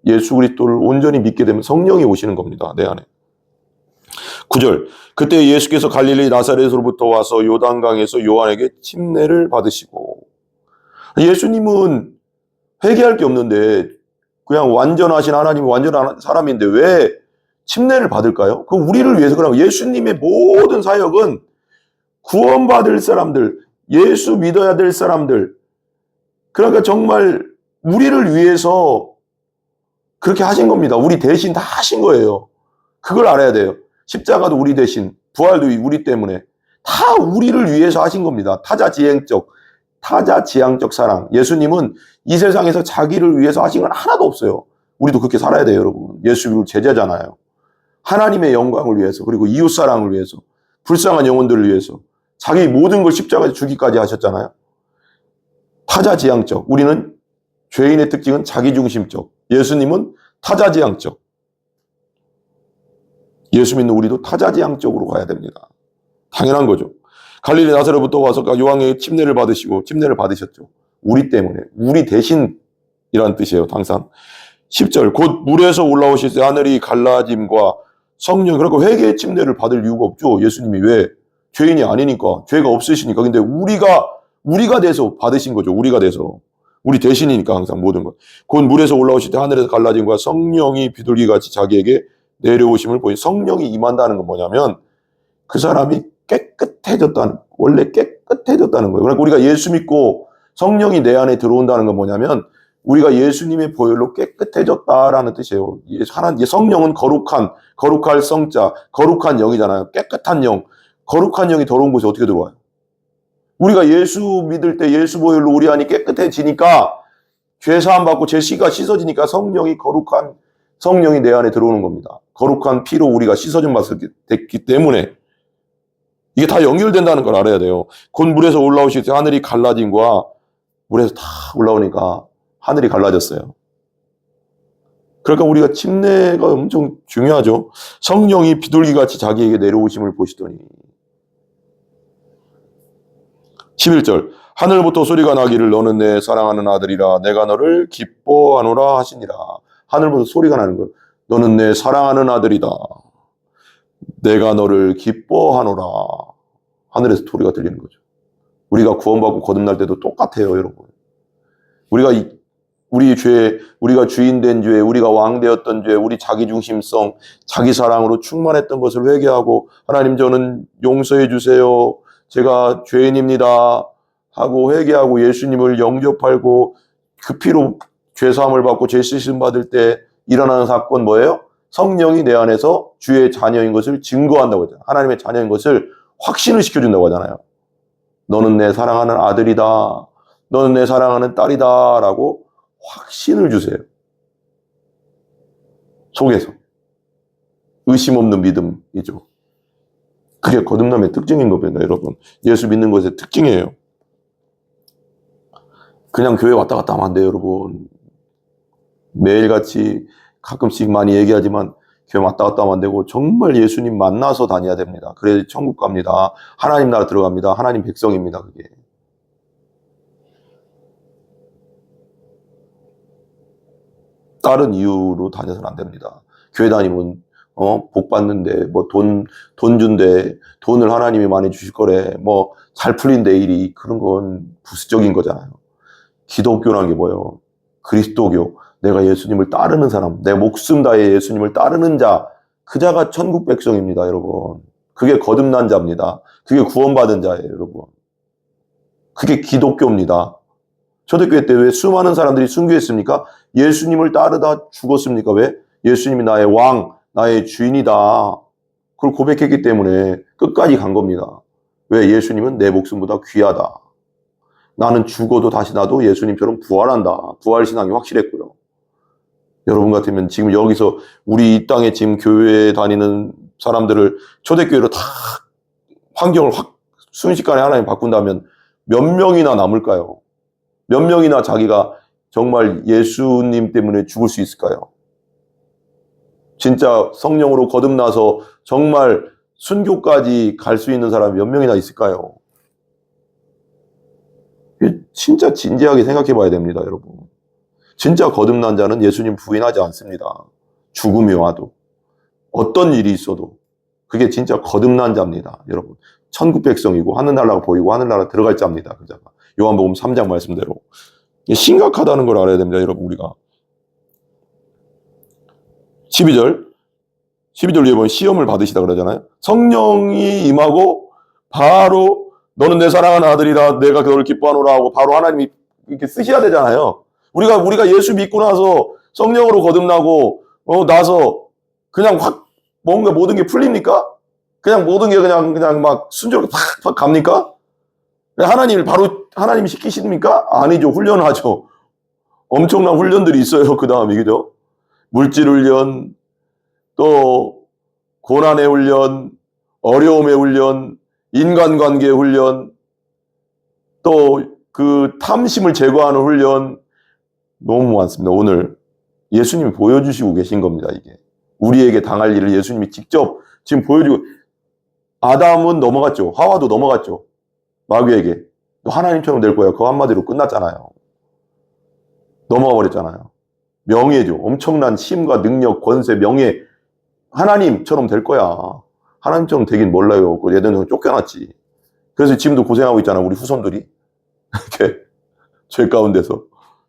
예수 그리스도를 온전히 믿게 되면 성령이 오시는 겁니다. 내 안에. 9절. 그때 예수께서 갈릴리 나사렛으로부터 와서 요단강에서 요한에게 침례를 받으시고. 예수님은 회개할 게 없는데 그냥 완전하신 하나님이 완전한 사람인데 왜 침례를 받을까요? 그 우리를 위해서. 그러면 예수님의 모든 사역은 구원받을 사람들, 예수 믿어야 될 사람들, 그러니까 정말 우리를 위해서 그렇게 하신 겁니다. 우리 대신 다 하신 거예요. 그걸 알아야 돼요. 십자가도 우리 대신, 부활도 우리 때문에 다 우리를 위해서 하신 겁니다. 타자지향적 사랑. 예수님은 이 세상에서 자기를 위해서 하신 건 하나도 없어요. 우리도 그렇게 살아야 돼요, 여러분. 예수님은 제자잖아요. 하나님의 영광을 위해서, 그리고 이웃사랑을 위해서, 불쌍한 영혼들을 위해서 자기 모든 걸 십자가에 주기까지 하셨잖아요. 타자지향적. 우리는 죄인의 특징은 자기중심적. 예수님은 타자지향적. 예수 믿는 우리도 타자지향적으로 가야 됩니다. 당연한 거죠. 갈릴리 나사렛부터 와서 요한에게 침례를 받으시고 침례를 받으셨죠. 우리 때문에, 우리 대신이라는 뜻이에요. 항상. 10절. 곧 물에서 올라오실 때 하늘이 갈라짐과 성령, 그러니까 회개의 침례를 받을 이유가 없죠. 예수님이 왜? 죄인이 아니니까, 죄가 없으시니까. 근데 우리가 돼서 받으신 거죠. 우리가 돼서. 우리 대신이니까 항상 모든 것. 곧 물에서 올라오실 때 하늘에서 갈라짐과 성령이 비둘기같이 자기에게 내려오심을 보니, 성령이 임한다는 건 뭐냐면 그 사람이 깨끗해졌다는, 원래 깨끗해졌다는 거예요. 그러니까 우리가 예수 믿고 성령이 내 안에 들어온다는 건 뭐냐면 우리가 예수님의 보혈로 깨끗해졌다라는 뜻이에요. 성령은 거룩할 성자, 거룩한 영이잖아요. 깨끗한 영, 거룩한 영이 들어온 곳에 어떻게 들어와요? 우리가 예수 믿을 때 예수 보혈로 우리 안이 깨끗해지니까, 죄사함 받고 제 씨가 씻어지니까 거룩한 성령이 내 안에 들어오는 겁니다. 거룩한 피로 우리가 씻어진 맛을 됐기 때문에 이게 다 연결된다는 걸 알아야 돼요. 곧 물에서 올라오실 때 하늘이 갈라짐과, 물에서 다 올라오니까 하늘이 갈라졌어요. 그러니까 우리가 침례가 엄청 중요하죠. 성령이 비둘기같이 자기에게 내려오심을 보시더니. 11절. 하늘부터 소리가 나기를 너는 내 사랑하는 아들이라 내가 너를 기뻐하노라 하시니라. 하늘부터 소리가 나는 거예요. 너는 내 사랑하는 아들이다. 내가 너를 기뻐하노라. 하늘에서 소리가 들리는 거죠. 우리가 구원받고 거듭날 때도 똑같아요, 여러분. 우리가 주인 된 죄, 우리가 왕 되었던 죄, 우리 자기중심성, 자기사랑으로 충만했던 것을 회개하고, 하나님 저는 용서해 주세요. 제가 죄인입니다. 하고 회개하고 예수님을 영접하고 그 피로 죄사함을 받고 죄 씻음 받을 때 일어나는 사건 뭐예요? 성령이 내 안에서 주의 자녀인 것을 증거한다고 했잖아요. 하나님의 자녀인 것을 확신을 시켜준다고 하잖아요. 너는 내 사랑하는 아들이다. 너는 내 사랑하는 딸이다. 라고 확신을 주세요. 속에서. 의심 없는 믿음이죠. 그게 거듭남의 특징인 겁니다, 여러분. 예수 믿는 것의 특징이에요. 그냥 교회 왔다 갔다 하면 안 돼요, 여러분. 매일같이 가끔씩 많이 얘기하지만 교회 왔다 갔다 하면 안 되고 정말 예수님 만나서 다녀야 됩니다. 그래야 천국 갑니다. 하나님 나라 들어갑니다. 하나님 백성입니다, 그게. 다른 이유로 다녀서는 안 됩니다. 교회 다니면 복 받는데 돈 준대, 돈을 하나님이 많이 주실 거래, 잘 풀린대 일이, 그런 건 부수적인 거잖아요. 기독교라는 게 뭐예요? 그리스도교, 내가 예수님을 따르는 사람, 내 목숨 다해 예수님을 따르는 자, 그 자가 천국 백성입니다, 여러분. 그게 거듭난 자입니다. 그게 구원받은 자예요, 여러분. 그게 기독교입니다. 초대교회 때 왜 수많은 사람들이 순교했습니까? 예수님을 따르다 죽었습니까? 왜? 예수님이 나의 왕, 나의 주인이다. 그걸 고백했기 때문에 끝까지 간 겁니다. 왜? 예수님은 내 목숨보다 귀하다. 나는 죽어도 다시 나도 예수님처럼 부활한다. 부활신앙이 확실했고요. 여러분 같으면 지금 여기서 우리 이 땅에 지금 교회에 다니는 사람들을 초대교회로 다 환경을 확 순식간에 하나님 바꾼다면 몇 명이나 남을까요? 몇 명이나 자기가 정말 예수님 때문에 죽을 수 있을까요? 진짜 성령으로 거듭나서 정말 순교까지 갈 수 있는 사람이 몇 명이나 있을까요? 진짜 진지하게 생각해 봐야 됩니다, 여러분. 진짜 거듭난 자는 예수님 부인하지 않습니다. 죽음이 와도. 어떤 일이 있어도. 그게 진짜 거듭난 자입니다, 여러분. 천국 백성이고 하늘나라가 보이고 하늘나라 들어갈 자입니다, 그 자가. 요한복음 3장 말씀대로. 심각하다는 걸 알아야 됩니다, 여러분, 우리가. 12절 위에 보면 시험을 받으시다 그러잖아요. 성령이 임하고 바로 너는 내 사랑하는 아들이라 내가 그를 기뻐하노라 하고 바로 하나님이 이렇게 쓰셔야 되잖아요. 우리가 예수 믿고 나서 성령으로 거듭나고 나서 그냥 확 뭔가 모든 게 풀립니까? 그냥 모든 게 그냥 막 순조롭게 팍팍 갑니까? 하나님이 시키십니까? 아니죠. 훈련을 하죠. 엄청난 훈련들이 있어요. 그 다음에, 그죠? 물질 훈련, 또 고난의 훈련, 어려움의 훈련, 인간관계 훈련, 또 그 탐심을 제거하는 훈련, 너무 많습니다. 오늘 예수님이 보여주시고 계신 겁니다. 이게 우리에게 당할 일을 예수님이 직접 지금 보여주고, 아담은 넘어갔죠. 하와도 넘어갔죠. 마귀에게. 너 하나님처럼 될 거야. 그 한마디로 끝났잖아요. 넘어가 버렸잖아요. 명예죠. 엄청난 힘과 능력, 권세, 명예. 하나님처럼 될 거야. 하나님처럼 되긴 몰라요. 그 예전에 쫓겨났지. 그래서 지금도 고생하고 있잖아, 우리 후손들이. 이렇게 죄 가운데서.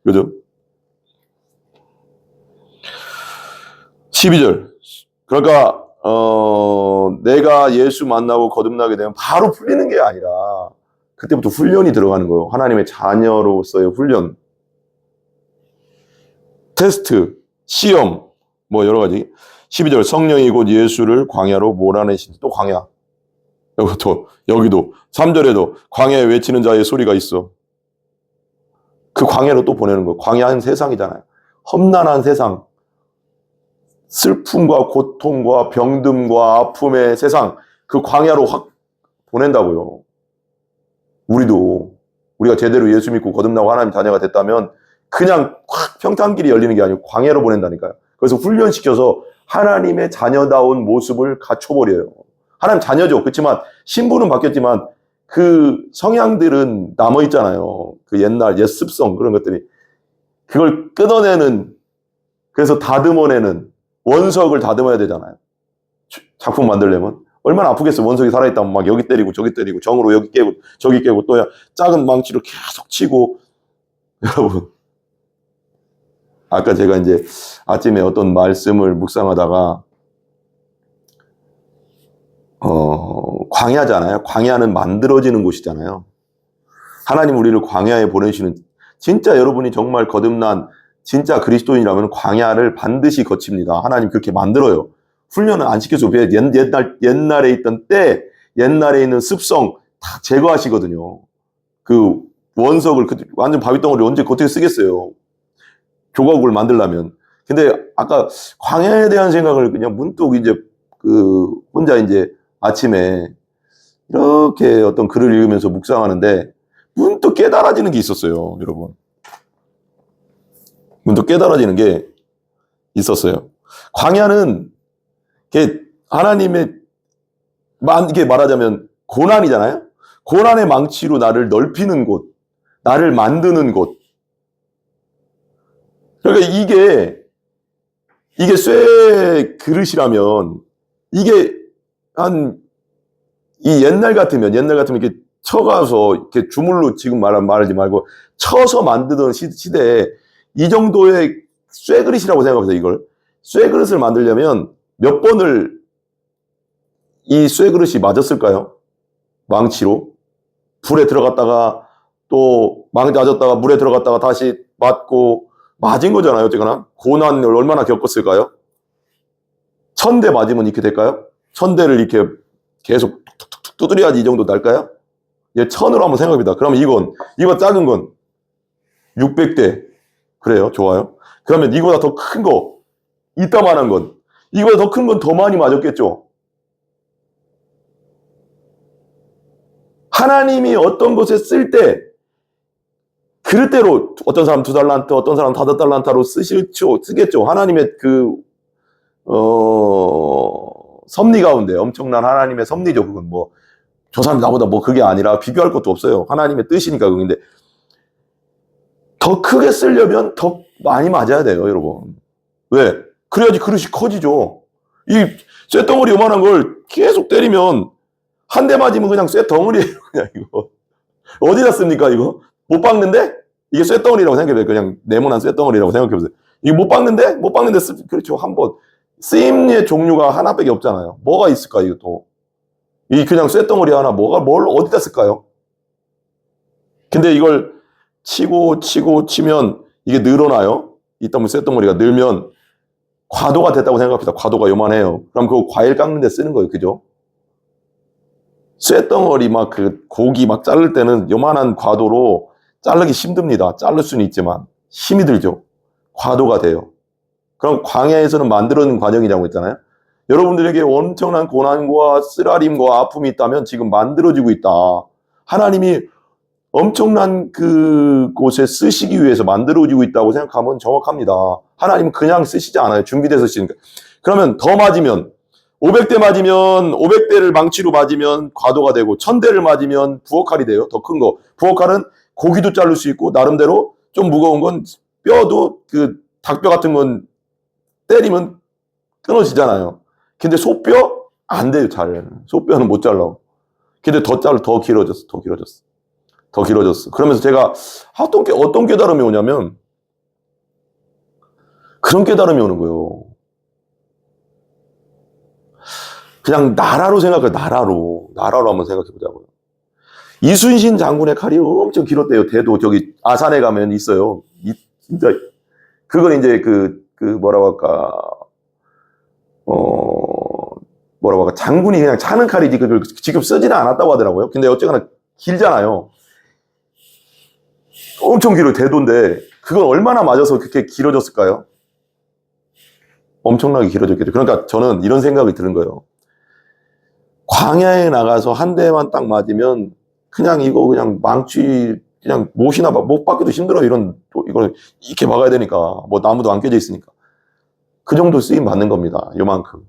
그죠? 12절. 그러니까 내가 예수 만나고 거듭나게 되면 바로 풀리는 게 아니라 그때부터 훈련이 들어가는 거예요. 하나님의 자녀로서의 훈련. 테스트, 시험, 뭐 여러 가지. 12절. 성령이 곧 예수를 광야로 몰아내신. 또 광야. 여기도 3절에도 광야에 외치는 자의 소리가 있어. 그 광야로 또 보내는 거예요. 광야는 세상이잖아요. 험난한 세상. 슬픔과 고통과 병듦과 아픔의 세상. 그 광야로 확 보낸다고요. 우리가 제대로 예수 믿고 거듭나고 하나님 자녀가 됐다면 그냥 확 평탄길이 열리는 게 아니고 광야로 보낸다니까요. 그래서 훈련시켜서 하나님의 자녀다운 모습을 갖춰버려요. 하나님 자녀죠. 그렇지만 신분은 바뀌었지만 그 성향들은 남아있잖아요. 그 옛날 옛 습성 그런 것들이. 그걸 끊어내는, 그래서 다듬어내는, 원석을 다듬어야 되잖아요. 작품 만들려면. 얼마나 아프겠어. 원석이 살아있다면 막 여기 때리고 저기 때리고 정으로 여기 깨고 저기 깨고 또 작은 망치로 계속 치고. 여러분, 아까 제가 이제 아침에 어떤 말씀을 묵상하다가 광야잖아요. 광야는 만들어지는 곳이잖아요. 하나님 우리를 광야에 보내시는, 진짜 여러분이 정말 거듭난 진짜 그리스도인이라면 광야를 반드시 거칩니다. 하나님 그렇게 만들어요. 훈련을 안 시켜서 옛날에 있던 때, 옛날에 있는 습성 다 제거하시거든요. 그 원석을 완전 바위덩어리 언제 어떻게 쓰겠어요. 조각을 만들려면. 근데 아까 광야에 대한 생각을 그냥 문득 이제 혼자 이제 아침에 이렇게 어떤 글을 읽으면서 묵상하는데 문득 깨달아지는 게 있었어요, 여러분. 문득 깨달아지는 게 있었어요. 광야는 하나님의, 이게 말하자면 고난이잖아요. 고난의 망치로 나를 넓히는 곳, 나를 만드는 곳. 그러니까 이게 쇠 그릇이라면 이게 이 옛날 같으면 이렇게 쳐가서 이렇게 주물로 지금 말하지 말고 쳐서 만드던 시대에 이 정도의 쇠 그릇이라고 생각하세요. 이걸 쇠 그릇을 만들려면 몇 번을 이 쇠 그릇이 맞았을까요? 망치로 불에 들어갔다가 또 망가졌다가 물에 들어갔다가 다시 맞고 맞은 거잖아요. 어쨌거나 고난을 얼마나 겪었을까요? 1000대 맞으면 이렇게 될까요? 1000대를 이렇게 계속 툭툭툭 두드려야지 이 정도 날까요? 얘 1000으로 한번 생각해봅니다. 그러면 이거 작은 건 600대. 그래요. 좋아요. 그러면 이거보다 더 큰 거, 이따만한 건, 이거보다 더 큰 건 더 많이 맞았겠죠. 하나님이 어떤 것에 쓸 때, 그릇대로 어떤 사람 2달란트, 어떤 사람 5달란트로 쓰겠죠. 하나님의 섭리 가운데 엄청난 하나님의 섭리죠. 그건 뭐, 저 사람 나보다 뭐 그게 아니라 비교할 것도 없어요. 하나님의 뜻이니까 그건데, 더 크게 쓰려면 더 많이 맞아야 돼요, 여러분. 왜? 그래야지 그릇이 커지죠. 이 쇠덩어리 요만한 걸 계속 때리면 한 대 맞으면 그냥 쇠덩어리예요, 그냥 이거. 어디다 씁니까, 이거? 못 박는데? 이게 쇠덩어리라고 생각해보세요. 그냥 네모난 쇠덩어리라고 생각해보세요. 이거 못 박는데? 못 박는데 그렇죠. 한번. 쓰임의 종류가 하나밖에 없잖아요. 뭐가 있을까, 이거 또. 이 그냥 쇠덩어리 하나, 뭘 어디다 쓸까요? 근데 이걸 치면 이게 늘어나요. 이 쇳덩어리가 늘면 과도가 됐다고 생각합니다. 과도가 요만해요. 그럼 그거 과일 깎는 데 쓰는 거예요. 그죠? 쇳덩어리 고기 자를 때는 요만한 과도로 자르기 힘듭니다. 자를 수는 있지만 힘이 들죠. 과도가 돼요. 그럼 광야에서는 만들어낸 과정이라고 했잖아요. 여러분들에게 엄청난 고난과 쓰라림과 아픔이 있다면 지금 만들어지고 있다. 하나님이 엄청난 그곳에 쓰시기 위해서 만들어지고 있다고 생각하면 정확합니다. 하나님은 그냥 쓰시지 않아요. 준비돼서 쓰시니까. 그러면 더 맞으면 500대 맞으면 500대를 망치로 맞으면 과도가 되고 1000대를 맞으면 부엌칼이 돼요. 더 큰 거. 부엌칼은 고기도 자를 수 있고 나름대로 좀 무거운 건 뼈도 닭뼈 같은 건 때리면 끊어지잖아요. 근데 소뼈 안 돼요. 잘. 소뼈는 못 잘라. 근데 더 길어졌어. 더 길어졌어. 그러면서 제가 어떤 깨달음이 오냐면 그런 깨달음이 오는 거예요. 그냥 나라로 생각해요. 나라로 한번 생각해 보자고요. 이순신 장군의 칼이 엄청 길었대요. 대도 저기 아산에 가면 있어요. 진짜 그건 이제 장군이 그냥 차는 칼이지 그걸 직접 쓰지는 않았다고 하더라고요. 근데 어쨌거나 길잖아요. 엄청 길어요. 대도인데 그건 얼마나 맞아서 그렇게 길어졌을까요? 엄청나게 길어졌겠죠. 그러니까 저는 이런 생각이 드는 거예요. 광야에 나가서 한 대만 딱 맞으면 그냥 이거 그냥 망치 그냥 못 박기도 힘들어. 이걸 이렇게 막아야 되니까 뭐 나무도 안 껴져 있으니까 그 정도 쓰임 받는 겁니다. 요만큼.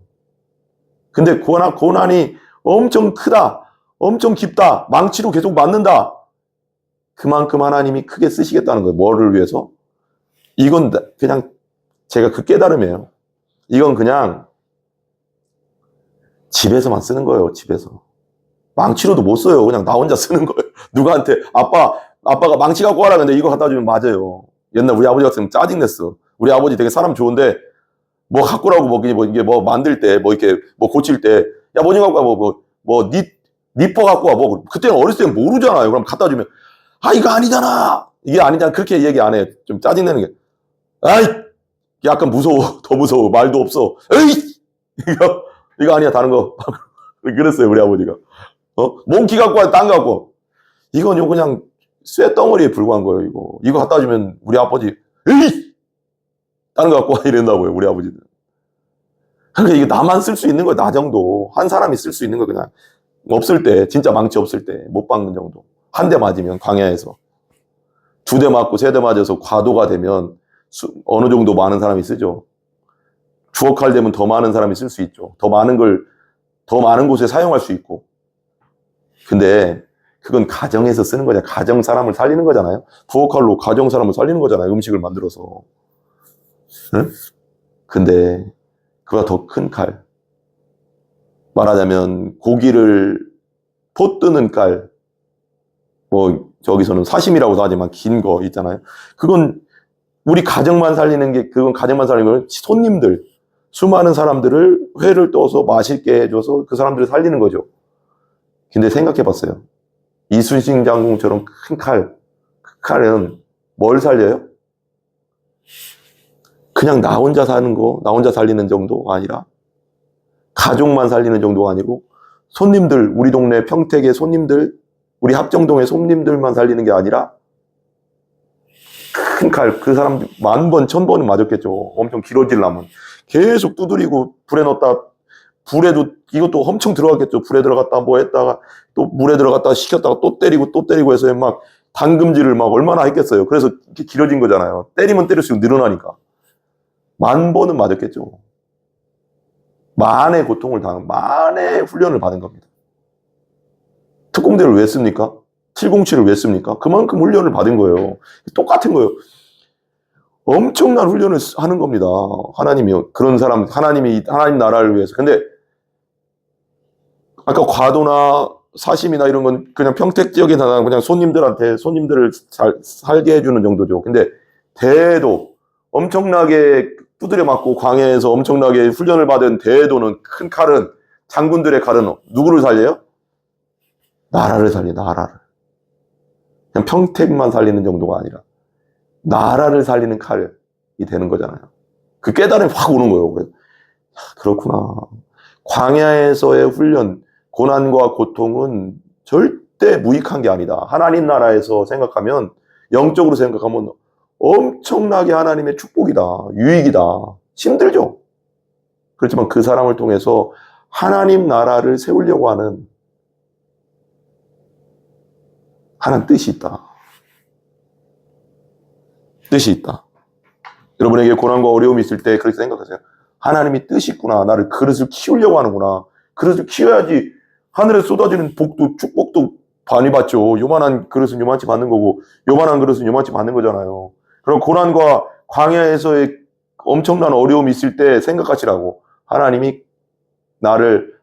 근데 고난이 엄청 크다, 엄청 깊다, 망치로 계속 맞는다. 그만큼 하나님이 크게 쓰시겠다는 거예요. 뭐를 위해서? 이건 그냥 제가 깨달음이에요. 이건 그냥 집에서만 쓰는 거예요. 집에서. 망치로도 못 써요. 그냥 나 혼자 쓰는 거예요. 누구한테 아빠가 망치 갖고 와라 근데 이거 갖다 주면 맞아요. 옛날 우리 아버지 같으면 짜증냈어. 우리 아버지 되게 사람 좋은데 뭐 갖고 오라고 이게 뭐 만들 때 이렇게 고칠 때 야 뭐니 갖고 와 니퍼 갖고 와 그때는 어렸을 때는 모르잖아요. 그럼 갖다 주면 이거 아니잖아. 이게 아니잖아. 그렇게 얘기 안 해. 좀 짜증내는 게 아이 약간 무서워. 더 무서워. 말도 없어. 에이 이거 아니야. 다른 거. 그랬어요. 우리 아버지가. 몽키 갖고 와. 딴 거 갖고. 이건 그냥 쇠덩어리에 불과한 거예요. 이거 갖다 주면 우리 아버지 에이 다른 거 갖고 와 이랬나고요. 우리 아버지는. 그러니까 이게 나만 쓸 수 있는 거예요. 나 정도. 한 사람이 쓸 수 있는 거 그냥 없을 때 진짜 망치 없을 때 못 박는 정도. 한 대 맞으면 광야에서 2대 맞고 3대 맞아서 과도가 되면 어느 정도 많은 사람이 쓰죠. 주어칼 되면 더 많은 사람이 쓸 수 있죠. 더 많은 곳에 사용할 수 있고. 근데 그건 가정에서 쓰는 거잖아요. 가정 사람을 살리는 거잖아요. 부엌칼로 가정 사람을 살리는 거잖아요. 음식을 만들어서. 응? 근데 그보다 더 큰 칼. 말하자면 고기를 포 뜨는 칼. 저기서는 사심이라고도 하지만 긴 거 있잖아요. 그건 우리 가정만 살리는 게 그건 가정만 살리는 건 손님들 수많은 사람들을 회를 떠서 맛있게 해줘서 그 사람들을 살리는 거죠. 근데 생각해 봤어요. 이순신 장군처럼 큰 칼 칼은 뭘 살려요? 그냥 나 혼자 사는 거, 나 혼자 살리는 정도가 아니라 가족만 살리는 정도가 아니고 손님들, 우리 동네 평택의 손님들, 우리 합정동의 손님들만 살리는 게 아니라 큰 칼, 그 사람 1000번, 1000번은 맞았겠죠. 엄청 길어지려면. 계속 두드리고 불에 넣었다, 불에도 이것도 엄청 들어갔겠죠. 불에 들어갔다 뭐 했다가 또 물에 들어갔다가 식혔다가 또 때리고 해서 막 당금질을 막 얼마나 했겠어요. 그래서 이렇게 길어진 거잖아요. 때리면 때릴수록 늘어나니까. 1000번은 맞았겠죠. 만의 고통을 당한, 만의 훈련을 받은 겁니다. 특공대를 왜 씁니까? 707을 왜 씁니까? 그만큼 훈련을 받은 거예요. 똑같은 거예요. 엄청난 훈련을 하는 겁니다. 하나님이 그런 사람, 하나님 나라를 위해서. 근데 아까 과도나 사심이나 이런 건 그냥 평택 지역에 사는 그냥 손님들을 잘 살게 해주는 정도죠. 근데 대도 엄청나게 두드려 맞고 광야에서 엄청나게 훈련을 받은 대도는 큰 칼은 장군들의 칼은 누구를 살려요? 나라를 살려, 나라를. 그냥 평택만 살리는 정도가 아니라 나라를 살리는 칼이 되는 거잖아요. 그 깨달음이 확 오는 거예요. 그래서, 그렇구나. 광야에서의 훈련, 고난과 고통은 절대 무익한 게 아니다. 하나님 나라에서 생각하면, 영적으로 생각하면 엄청나게 하나님의 축복이다. 유익이다. 힘들죠. 그렇지만 그 사람을 통해서 하나님 나라를 세우려고 하는 하나님 뜻이 있다. 뜻이 있다. 여러분에게 고난과 어려움이 있을 때 그렇게 생각하세요. 하나님이 뜻이 있구나. 나를 그릇을 키우려고 하는구나. 그릇을 키워야지 하늘에 쏟아지는 복도, 축복도 많이 받죠. 요만한 그릇은 요만치 받는 거고, 요만한 그릇은 요만치 받는 거잖아요. 그럼 고난과 광야에서의 엄청난 어려움이 있을 때 생각하시라고. 하나님이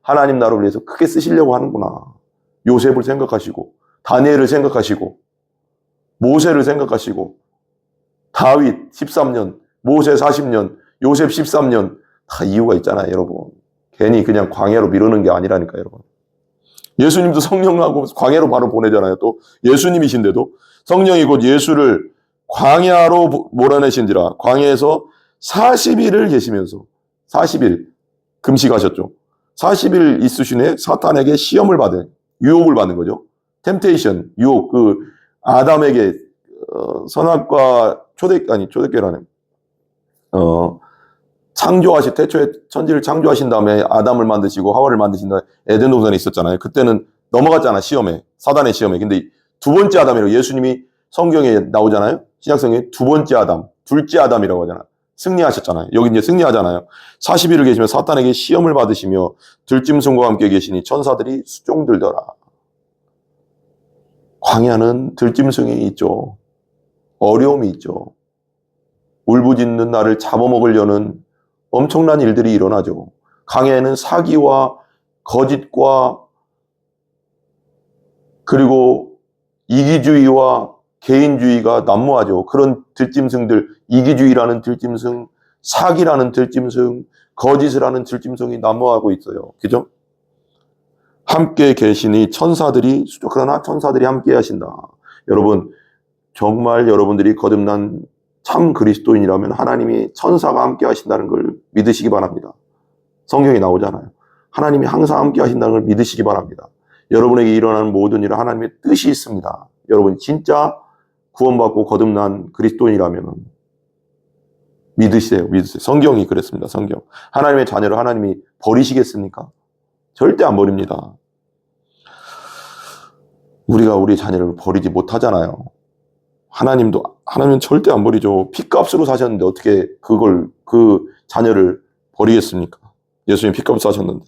하나님 나라를 위해서 크게 쓰시려고 하는구나. 요셉을 생각하시고, 다니엘을 생각하시고, 모세를 생각하시고, 다윗 13년, 모세 40년, 요셉 13년, 다 이유가 있잖아요, 여러분. 괜히 그냥 광야로 미루는 게 아니라니까, 여러분. 예수님도 성령하고 광야로 바로 보내잖아요. 또 예수님이신데도 성령이 곧 예수를 광야로 몰아내신지라. 광야에서 40일을 계시면서 40일 금식하셨죠. 40일 있으신 후에 사탄에게 시험을 받은, 유혹을 받는 거죠. 템테이션, 유혹, 아담에게 선악과 초대교라네. 태초에 천지를 창조하신 다음에 아담을 만드시고 하와를 만드신 다음에 에덴 동산에 있었잖아요. 그때는 넘어갔잖아, 시험에. 사단의 시험에. 근데 두 번째 아담이라고 예수님이 성경에 나오잖아요. 신약성경에 두 번째 아담, 둘째 아담이라고 하잖아요. 승리하셨잖아요. 여기 이제 승리하잖아요. 40일을 계시며 사탄에게 시험을 받으시며 들짐승과 함께 계시니 천사들이 수종들더라. 광야는 들짐승이 있죠. 어려움이 있죠. 울부짖는 나를 잡아먹으려는 엄청난 일들이 일어나죠. 광야에는 사기와 거짓과 그리고 이기주의와 개인주의가 난무하죠. 그런 들짐승들, 이기주의라는 들짐승, 사기라는 들짐승, 거짓을 하는 들짐승이 난무하고 있어요. 그죠? 함께 계시니 그러나 천사들이 함께 하신다. 여러분, 정말 여러분들이 거듭난 참 그리스도인이라면 하나님이 천사가 함께 하신다는 걸 믿으시기 바랍니다. 성경에 나오잖아요. 하나님이 항상 함께 하신다는 걸 믿으시기 바랍니다. 여러분에게 일어나는 모든 일은 하나님의 뜻이 있습니다. 여러분 진짜 구원받고 거듭난 그리스도인이라면 믿으세요. 성경이 그랬습니다. 성경. 하나님의 자녀를 하나님이 버리시겠습니까? 절대 안 버립니다. 우리가 우리 자녀를 버리지 못하잖아요. 하나님은 절대 안 버리죠. 피값으로 사셨는데 어떻게 그 자녀를 버리겠습니까? 예수님 피값 사셨는데.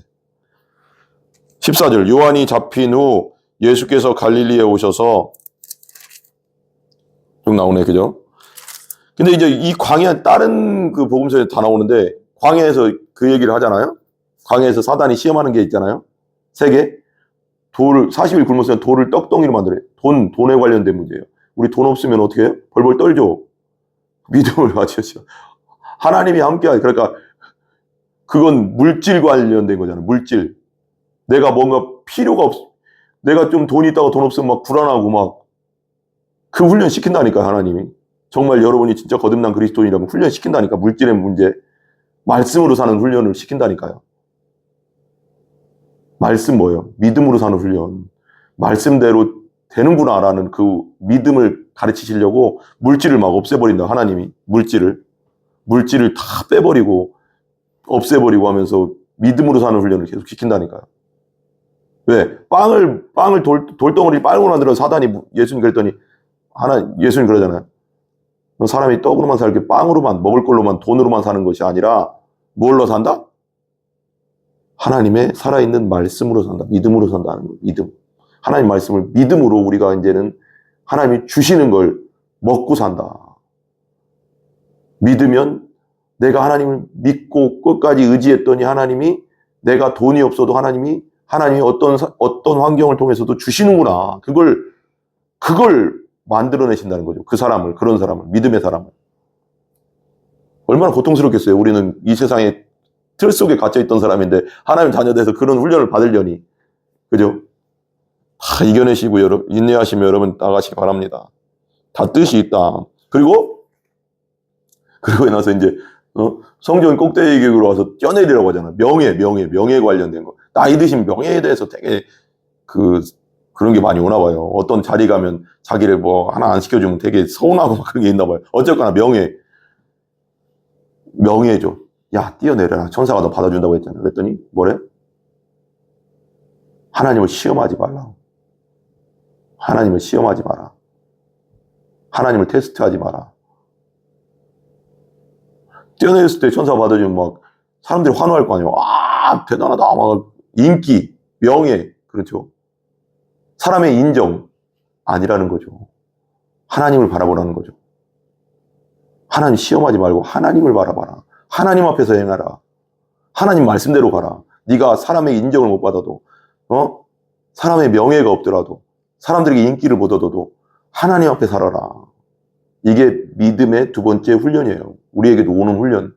14절, 요한이 잡힌 후 예수께서 갈릴리에 오셔서, 좀 나오네, 그죠? 근데 이제 이 광야, 다른 그 복음서에 다 나오는데, 광야에서 그 얘기를 하잖아요? 광야에서 사단이 시험하는 게 있잖아요? 3개. 40일 굶었으면 돌을 떡덩이로 만들어요. 돈에 관련된 문제예요. 우리 돈 없으면 어떻게 해요? 벌벌 떨죠. 믿음을 가지셔. 하나님이 함께하죠. 그러니까 그건 물질 관련된 거잖아요. 물질. 내가 뭔가 필요가 내가 좀 돈이 있다가 돈 없으면 막 불안하고 막 그 훈련 시킨다니까, 하나님이. 정말 여러분이 진짜 거듭난 그리스도인이라면 훈련 시킨다니까. 물질의 문제, 말씀으로 사는 훈련을 시킨다니까요. 말씀 뭐예요? 믿음으로 사는 훈련. 말씀대로 되는구나라는 그 믿음을 가르치시려고 물질을 막 없애버린다, 하나님이. 물질을 다 빼버리고 없애버리고 하면서 믿음으로 사는 훈련을 계속 시킨다니까요. 왜? 돌덩어리 빵으로 만들어 사단이 예수님 그랬더니, 예수님 그러잖아요. 너 사람이 떡으로만 살게 빵으로만, 먹을 걸로만, 돈으로만 사는 것이 아니라 뭘로 산다? 하나님의 살아있는 말씀으로 산다. 믿음으로 산다는 거예요. 믿음. 하나님 말씀을 믿음으로 우리가 이제는 하나님이 주시는 걸 먹고 산다. 믿으면 내가 하나님을 믿고 끝까지 의지했더니 하나님이, 내가 돈이 없어도 하나님이 어떤 환경을 통해서도 주시는구나. 그걸 만들어내신다는 거죠. 그런 사람을, 믿음의 사람을. 얼마나 고통스럽겠어요. 우리는 이 세상에 틀 속에 갇혀있던 사람인데 하나님 자녀돼서 그런 훈련을 받으려니. 그죠? 다 이겨내시고 인내하시며 여러분 나가시기 바랍니다. 다 뜻이 있다. 그리고 나서 이제 성경 꼭대기로 와서 떼어내리라고 하잖아. 명예 관련된 거. 나이 드신 명예에 대해서 되게 그런 게 많이 오나 봐요. 어떤 자리 가면 자기를 뭐 하나 안 시켜주면 되게 서운하고 막 그런 게 있나 봐요. 어쨌거나 명예죠. 야, 떼어내려라. 천사가 너 받아준다고 했잖아. 그랬더니 뭐래? 하나님을 시험하지 말라. 하나님을 시험하지 마라. 하나님을 테스트하지 마라. 떼어냈을 때 천사 받아주면 막 사람들이 환호할 거 아니에요. 아, 대단하다. 막 인기, 명예, 그렇죠. 사람의 인정 아니라는 거죠. 하나님을 바라보라는 거죠. 하나님 시험하지 말고 하나님을 바라봐라. 하나님 앞에서 행하라. 하나님 말씀대로 가라. 네가 사람의 인정을 못 받아도, 사람의 명예가 없더라도, 사람들에게 인기를 못 얻어도 하나님 앞에 살아라. 이게 믿음의 두 번째 훈련이에요. 우리에게도 오는 훈련.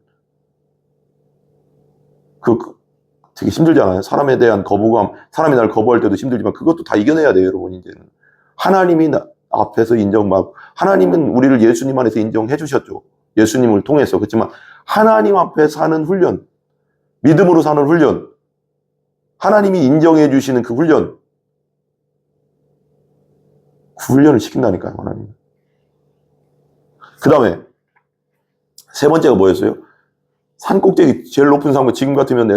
되게 힘들잖아요. 사람에 대한 거부감, 사람이 날 거부할 때도 힘들지만 그것도 다 이겨내야 돼요, 여러분. 이제는 하나님이 앞에서 인정받고, 하나님은 우리를 예수님 안에서 인정해 주셨죠. 예수님을 통해서. 그렇지만 하나님 앞에 사는 훈련, 믿음으로 사는 훈련, 하나님이 인정해 주시는 그 훈련, 그 훈련을 시킨다니까요, 하나님. 그 다음에 세 번째가 뭐였어요? 산 꼭대기, 제일 높은 산, 지금 같으면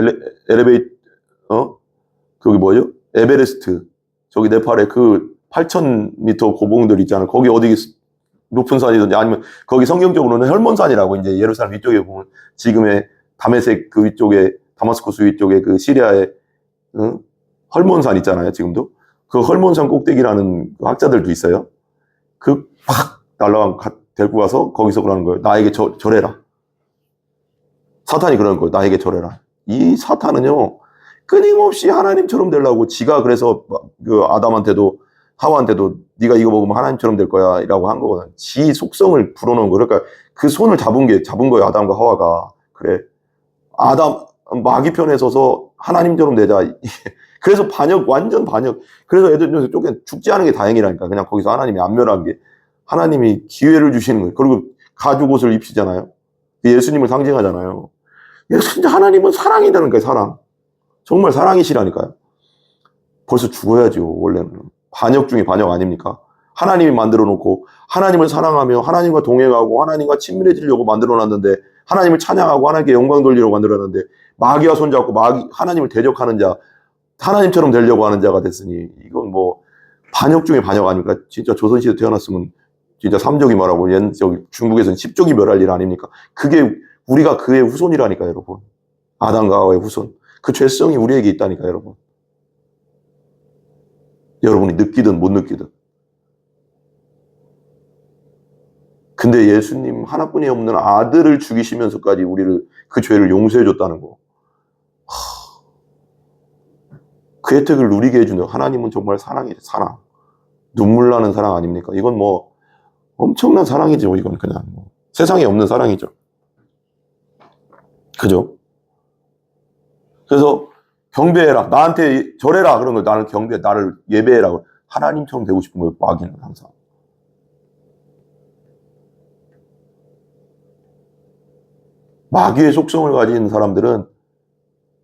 거기 뭐죠? 에베레스트. 저기 네팔에 그 8,000m 고봉들 있잖아요. 거기 어디 높은 산이든지, 아니면 거기 성경적으로는 헐몬산이라고, 이제 예루살렘 위쪽에 보면 지금의 다메섹 그 위쪽에, 다마스쿠스 위쪽에 그 시리아의 헐몬산 있잖아요. 지금도 그 헐몬산 꼭대기라는 학자들도 있어요. 팍 날라간 데리고 가서 거기서 그러는 거예요. 나에게 절해라. 사탄이 그러는 거예요. 나에게 절해라. 이 사탄은요, 끊임없이 하나님처럼 되려고, 지가 그래서 그 아담한테도 하와한테도 네가 이거 먹으면 하나님처럼 될 거야 라고 한 거거든. 지 속성을 불어넣은 거예요. 그러니까 그 손을 잡은 거예요. 아담과 하와가. 그래, 마귀 편에 서서 하나님처럼 되자. 그래서 완전 반역. 그래서 애들 쪽에 죽지 않은 게 다행이라니까. 그냥 거기서 하나님이 안 멸한 게, 하나님이 기회를 주시는 거예요. 그리고 가죽 옷을 입히잖아요. 예수님을 상징하잖아요. 진짜 하나님은 사랑이라는 거예요. 사랑. 정말 사랑이시라니까요. 벌써 죽어야죠. 원래는 반역 중에 반역 아닙니까? 하나님이 만들어 놓고 하나님을 사랑하며 하나님과 동행하고 하나님과 친밀해지려고 만들어 놨는데, 하나님을 찬양하고 하나님께 영광 돌리려고 만들었는데, 마귀와 손잡고 하나님을 대적하는 자, 하나님처럼 되려고 하는 자가 됐으니, 이건 뭐 반역 중에 반역 아닙니까? 진짜 조선시대 태어났으면 진짜 3족이 말하고, 저기 중국에서는 10족이 멸할 일 아닙니까? 우리가 그의 후손이라니까, 여러분. 아담과 하와의 후손. 그 죄성이 우리에게 있다니까, 여러분. 여러분이 느끼든 못 느끼든. 근데 예수님 하나뿐이 없는 아들을 죽이시면서까지 우리를, 그 죄를 용서해 줬다는 거. 그 혜택을 누리게 해주는 하나님은 정말 사랑이죠. 사랑. 눈물 나는 사랑 아닙니까? 이건 뭐 엄청난 사랑이죠. 이건 그냥 세상에 없는 사랑이죠. 그죠? 그래서 경배해라. 나한테 절해라. 그런 걸 나는 나를 예배해라. 하나님처럼 되고 싶은 거예요. 마귀는 항상. 마귀의 속성을 가진 사람들은,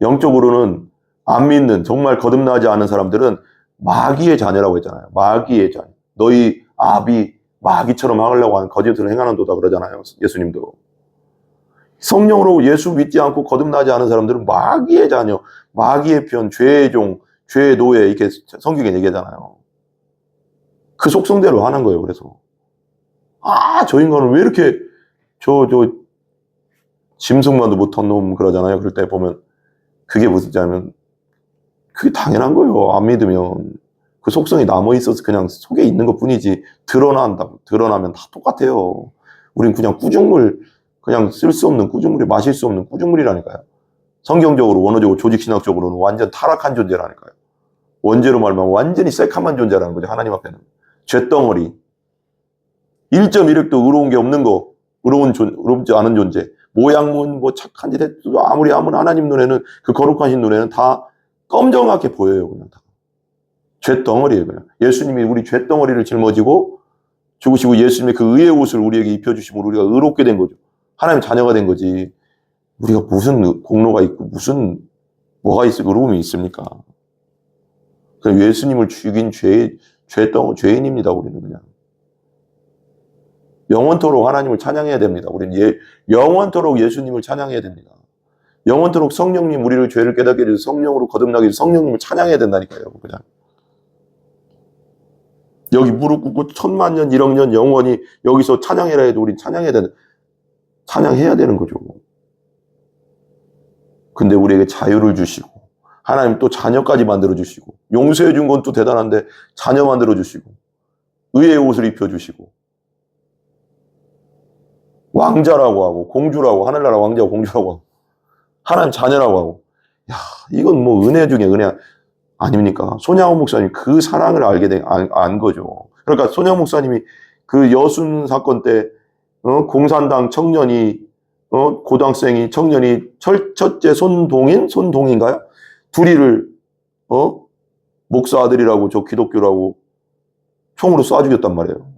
영적으로는 안 믿는, 정말 거듭나지 않은 사람들은 마귀의 자녀라고 했잖아요. 마귀의 자녀. 너희 아비 마귀처럼 하려고 하는 거짓을 행하는도다 그러잖아요. 예수님도. 성령으로 예수 믿지 않고 거듭나지 않은 사람들은 마귀의 자녀, 마귀의 편, 죄의 종, 죄의 노예, 이렇게 성경에 얘기하잖아요. 그 속성대로 하는 거예요. 그래서 저 인간은 왜 이렇게 저 짐승만도 못한 놈 그러잖아요. 그럴 때 보면 그게 무슨 자면 그게 당연한 거예요. 안 믿으면 그 속성이 남아있어서 그냥 속에 있는 것 뿐이지 드러나면 다 똑같아요. 우린 그냥 꾸중물, 그냥 쓸 수 없는 꾸중물이, 마실 수 없는 꾸중물이라니까요. 성경적으로, 원어적으로, 조직신학적으로는 완전 타락한 존재라니까요. 원죄로 말하면 완전히 새카만 존재라는 거죠. 하나님 앞에는 쇳덩어리, 1.1획도 의로운 게 없는 거, 의롭지 않은 존재. 모양은 뭐 착한 짓 해도 아무리 하나님 눈에는, 그 거룩하신 눈에는 다 검정하게 보여요. 그냥 다 쇳덩어리예요. 그냥 예수님이 우리 쇳덩어리를 жил머지고 죽으시고 예수님의 그 의의 옷을 우리에게 입혀주시면 우리가 의롭게 된 거죠. 하나님 자녀가 된 거지. 우리가 무슨 공로가 있고 무슨 뭐가 있어 의로움이 있습니까? 그냥 예수님을 죽인 죄인입니다. 우리는 그냥 영원토록 하나님을 찬양해야 됩니다. 우리는 영원토록 예수님을 찬양해야 됩니다. 영원토록 성령님, 우리를 죄를 깨닫게 해주셔서 성령으로 거듭나게 해주셔서 성령님을 찬양해야 된다니까요. 그냥 여기 무릎 꿇고 1000만 년, 1억 년 영원히 여기서 찬양해라 해도 우린 찬양해야 되는 거죠. 근데 우리에게 자유를 주시고 하나님 또 자녀까지 만들어주시고, 용서해 준 건 또 대단한데 자녀 만들어주시고, 의의 옷을 입혀주시고, 왕자라고 하고 공주라고, 하늘나라 왕자고 공주라고 하고 하나님 자녀라고 하고, 이건 뭐 은혜 중에 은혜 아닙니까? 손양원 목사님이 그 사랑을 안 거죠. 그러니까 손양원 목사님이 그 여순 사건 때 공산당 청년이 고등학생이 청년이 첫째 손동인가요? 둘이를 목사 아들이라고 저 기독교라고 총으로 쏴 죽였단 말이에요.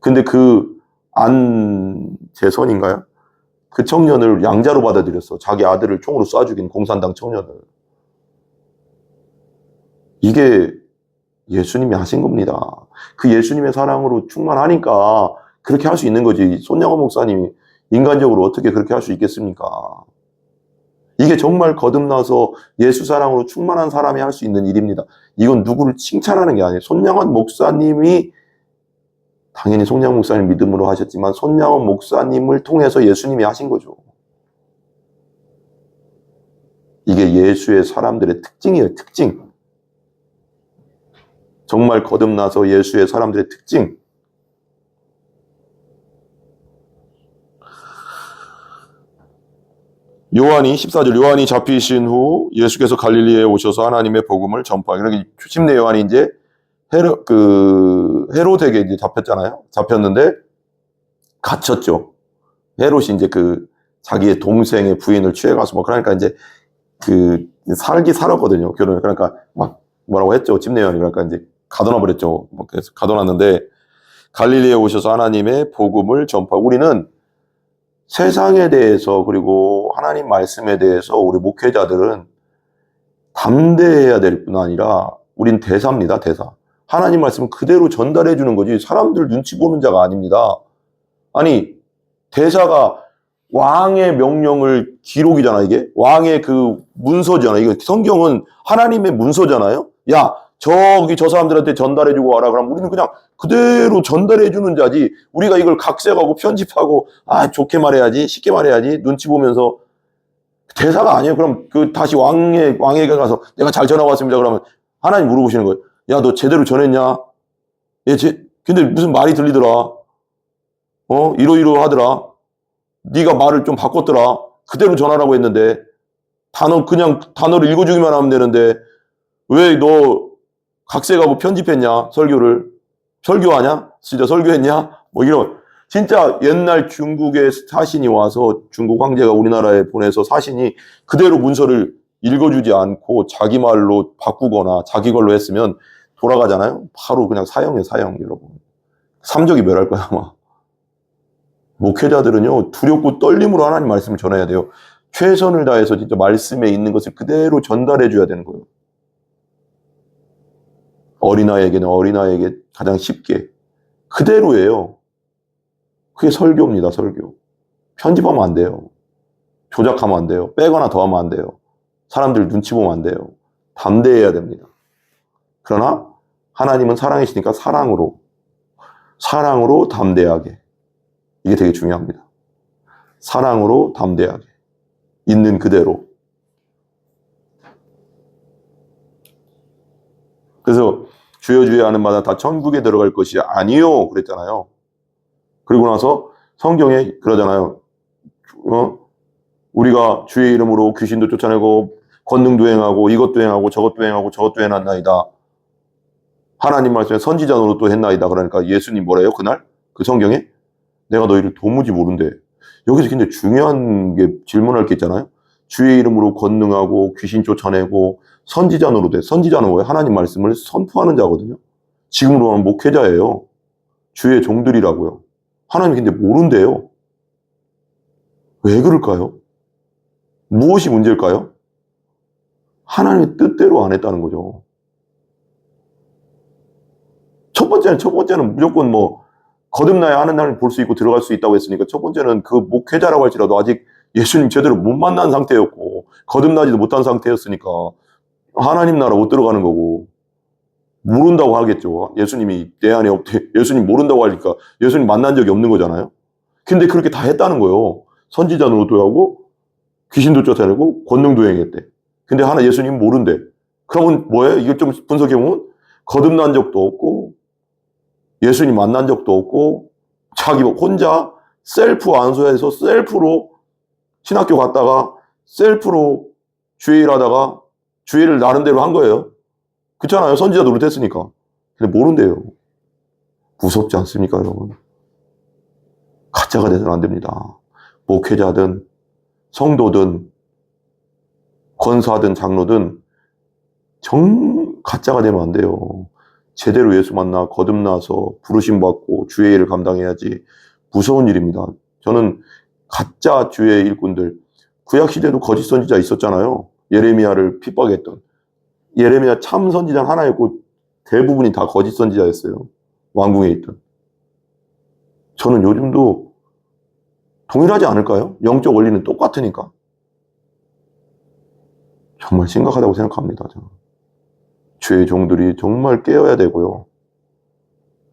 근데 그 안재선인가요? 그 청년을 양자로 받아들였어. 자기 아들을 총으로 쏴 죽인 공산당 청년을. 이게 예수님이 하신 겁니다. 그 예수님의 사랑으로 충만하니까 그렇게 할 수 있는 거지. 손양원 목사님이 인간적으로 어떻게 그렇게 할 수 있겠습니까? 이게 정말 거듭나서 예수 사랑으로 충만한 사람이 할 수 있는 일입니다. 이건 누구를 칭찬하는 게 아니에요. 손양원 목사님이, 당연히 손양원 목사님 믿음으로 하셨지만 손양원 목사님을 통해서 예수님이 하신 거죠. 이게 예수의 사람들의 특징이에요. 특징. 정말 거듭나서 예수의 사람들의 특징. 요한이 14절, 요한이 잡히신 후 예수께서 갈릴리에 오셔서 하나님의 복음을 전파하기. 그러니까 침례 요한이 이제 헤롯에게 이제 잡혔잖아요. 잡혔는데 갇혔죠. 헤롯이 이제 자기의 동생의 부인을 취해가서 그러니까 이제 살았거든요. 결혼을. 그러니까 막 뭐라고 했죠. 침례 요한이. 그러니까 이제 가둬놔 버렸죠. 그래서 가둬놨는데 갈릴리에 오셔서 하나님의 복음을 전파. 우리는 세상에 대해서 그리고 하나님 말씀에 대해서 우리 목회자들은 담대해야 될 뿐 아니라 우린 대사입니다. 대사. 하나님 말씀을 그대로 전달해 주는 거지 사람들 눈치 보는 자가 아닙니다. 아니 대사가 왕의 명령을 기록이잖아. 이게 왕의 그 문서잖아. 이거 성경은 하나님의 문서잖아요. 야 저기 저 사람들한테 전달해주고 와라. 그럼 우리는 그냥 그대로 전달해주는 자지. 우리가 이걸 각색하고 편집하고 좋게 말해야지, 쉽게 말해야지, 눈치 보면서. 대사가 아니에요. 그럼 다시 왕에게 가서 내가 잘 전하고 왔습니다. 그러면 하나님 물어보시는 거예요. 야, 너 제대로 전했냐? 근데 무슨 말이 들리더라. 이러이러 하더라. 네가 말을 좀 바꿨더라. 그대로 전하라고 했는데 단어를 읽어주기만 하면 되는데 왜 너 각색하고 편집했냐? 설교하냐? 진짜 설교했냐? 이런. 진짜 옛날 중국의 사신이 와서 중국 황제가 우리나라에 보내서 사신이 그대로 문서를 읽어주지 않고 자기 말로 바꾸거나 자기 걸로 했으면 돌아가잖아요. 바로 그냥 사형이에요. 사형. 여러분. 삼족이 멸할 거야 아마. 목회자들은요, 두렵고 떨림으로 하나님 말씀을 전해야 돼요. 최선을 다해서 진짜 말씀에 있는 것을 그대로 전달해 줘야 되는 거예요. 어린아이에게는 어린아이에게 가장 쉽게 그대로예요. 그게 설교입니다. 설교. 편집하면 안 돼요. 조작하면 안 돼요. 빼거나 더하면 안 돼요. 사람들 눈치 보면 안 돼요. 담대해야 됩니다. 그러나 하나님은 사랑이시니까 사랑으로 담대하게. 이게 되게 중요합니다. 사랑으로 담대하게. 있는 그대로. 그래서 주여 하는 마다 다 천국에 들어갈 것이 아니요 그랬잖아요. 그리고 나서 성경에 그러잖아요. 우리가 주의 이름으로 귀신도 쫓아내고 권능도 행하고 이것도 행하고 저것도 행하고 저것도 해놨나이다. 하나님 말씀에 선지자 노릇도 했나이다. 그러니까 예수님 뭐래요? 그날 그 성경에 내가 너희를 도무지 모른대. 여기서 굉장히 중요한 게 질문할 게 있잖아요. 주의 이름으로 권능하고 귀신 쫓아내고 선지자 노릇해. 선지자는 뭐예요? 하나님 말씀을 선포하는 자거든요. 지금으로 하면 목회자예요. 주의 종들이라고요. 하나님 근데 모른대요. 왜 그럴까요? 무엇이 문제일까요? 하나님의 뜻대로 안 했다는 거죠. 첫 번째는 무조건 거듭나야 하는 날을 볼 수 있고 들어갈 수 있다고 했으니까 첫 번째는 그 목회자라고 할지라도 아직 예수님 제대로 못 만난 상태였고 거듭나지도 못한 상태였으니까 하나님 나라 못 들어가는 거고 모른다고 하겠죠. 예수님이 내 안에 없대. 예수님 모른다고 하니까 예수님 만난 적이 없는 거잖아요. 근데 그렇게 다 했다는 거예요. 선지자 노릇도 하고 귀신도 쫓아내고 권능도 행했대. 근데 예수님 모른대. 그러면 뭐예요? 이걸 좀 분석해보면 거듭난 적도 없고 예수님 만난 적도 없고 자기 혼자 셀프 안수해서 셀프로 신학교 갔다가 셀프로 주일 하다가 주일을 나름대로 한 거예요. 그렇잖아요. 선지자 노릇했으니까. 근데 모른대요. 무섭지 않습니까, 여러분? 가짜가 돼서는 안 됩니다. 목회자든 성도든 권사든 장로든 가짜가 되면 안 돼요. 제대로 예수 만나 거듭나서 부르심 받고 주의 일을 감당해야지. 무서운 일입니다. 저는 가짜 주의 일꾼들, 구약시대도 거짓 선지자 있었잖아요. 예레미야를 핍박했던. 예레미야 참 선지자는 하나였고 대부분이 다 거짓 선지자였어요. 왕궁에 있던. 저는 요즘도 동일하지 않을까요? 영적 원리는 똑같으니까. 정말 심각하다고 생각합니다. 저는. 주의 종들이 정말 깨어야 되고요.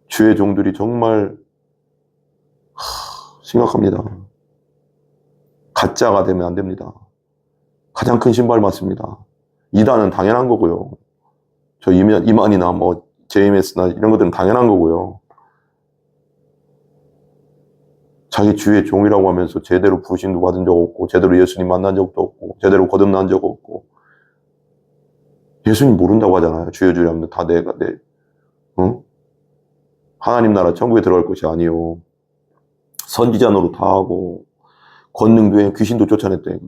주의 종들이 정말 심각합니다. 가짜가 되면 안 됩니다. 가장 큰 신발 맞습니다. 이단은 당연한 거고요. 저 이만이나 JMS나 이런 것들은 당연한 거고요. 자기 주의 종이라고 하면서 제대로 부신도 받은 적 없고 제대로 예수님 만난 적도 없고 제대로 거듭난 적 없고 예수님 모른다고 하잖아요. 주여 하면 다 하나님 나라 천국에 들어갈 것이 아니요. 선지자 노릇 다 하고 권능도 해 귀신도 쫓아냈대.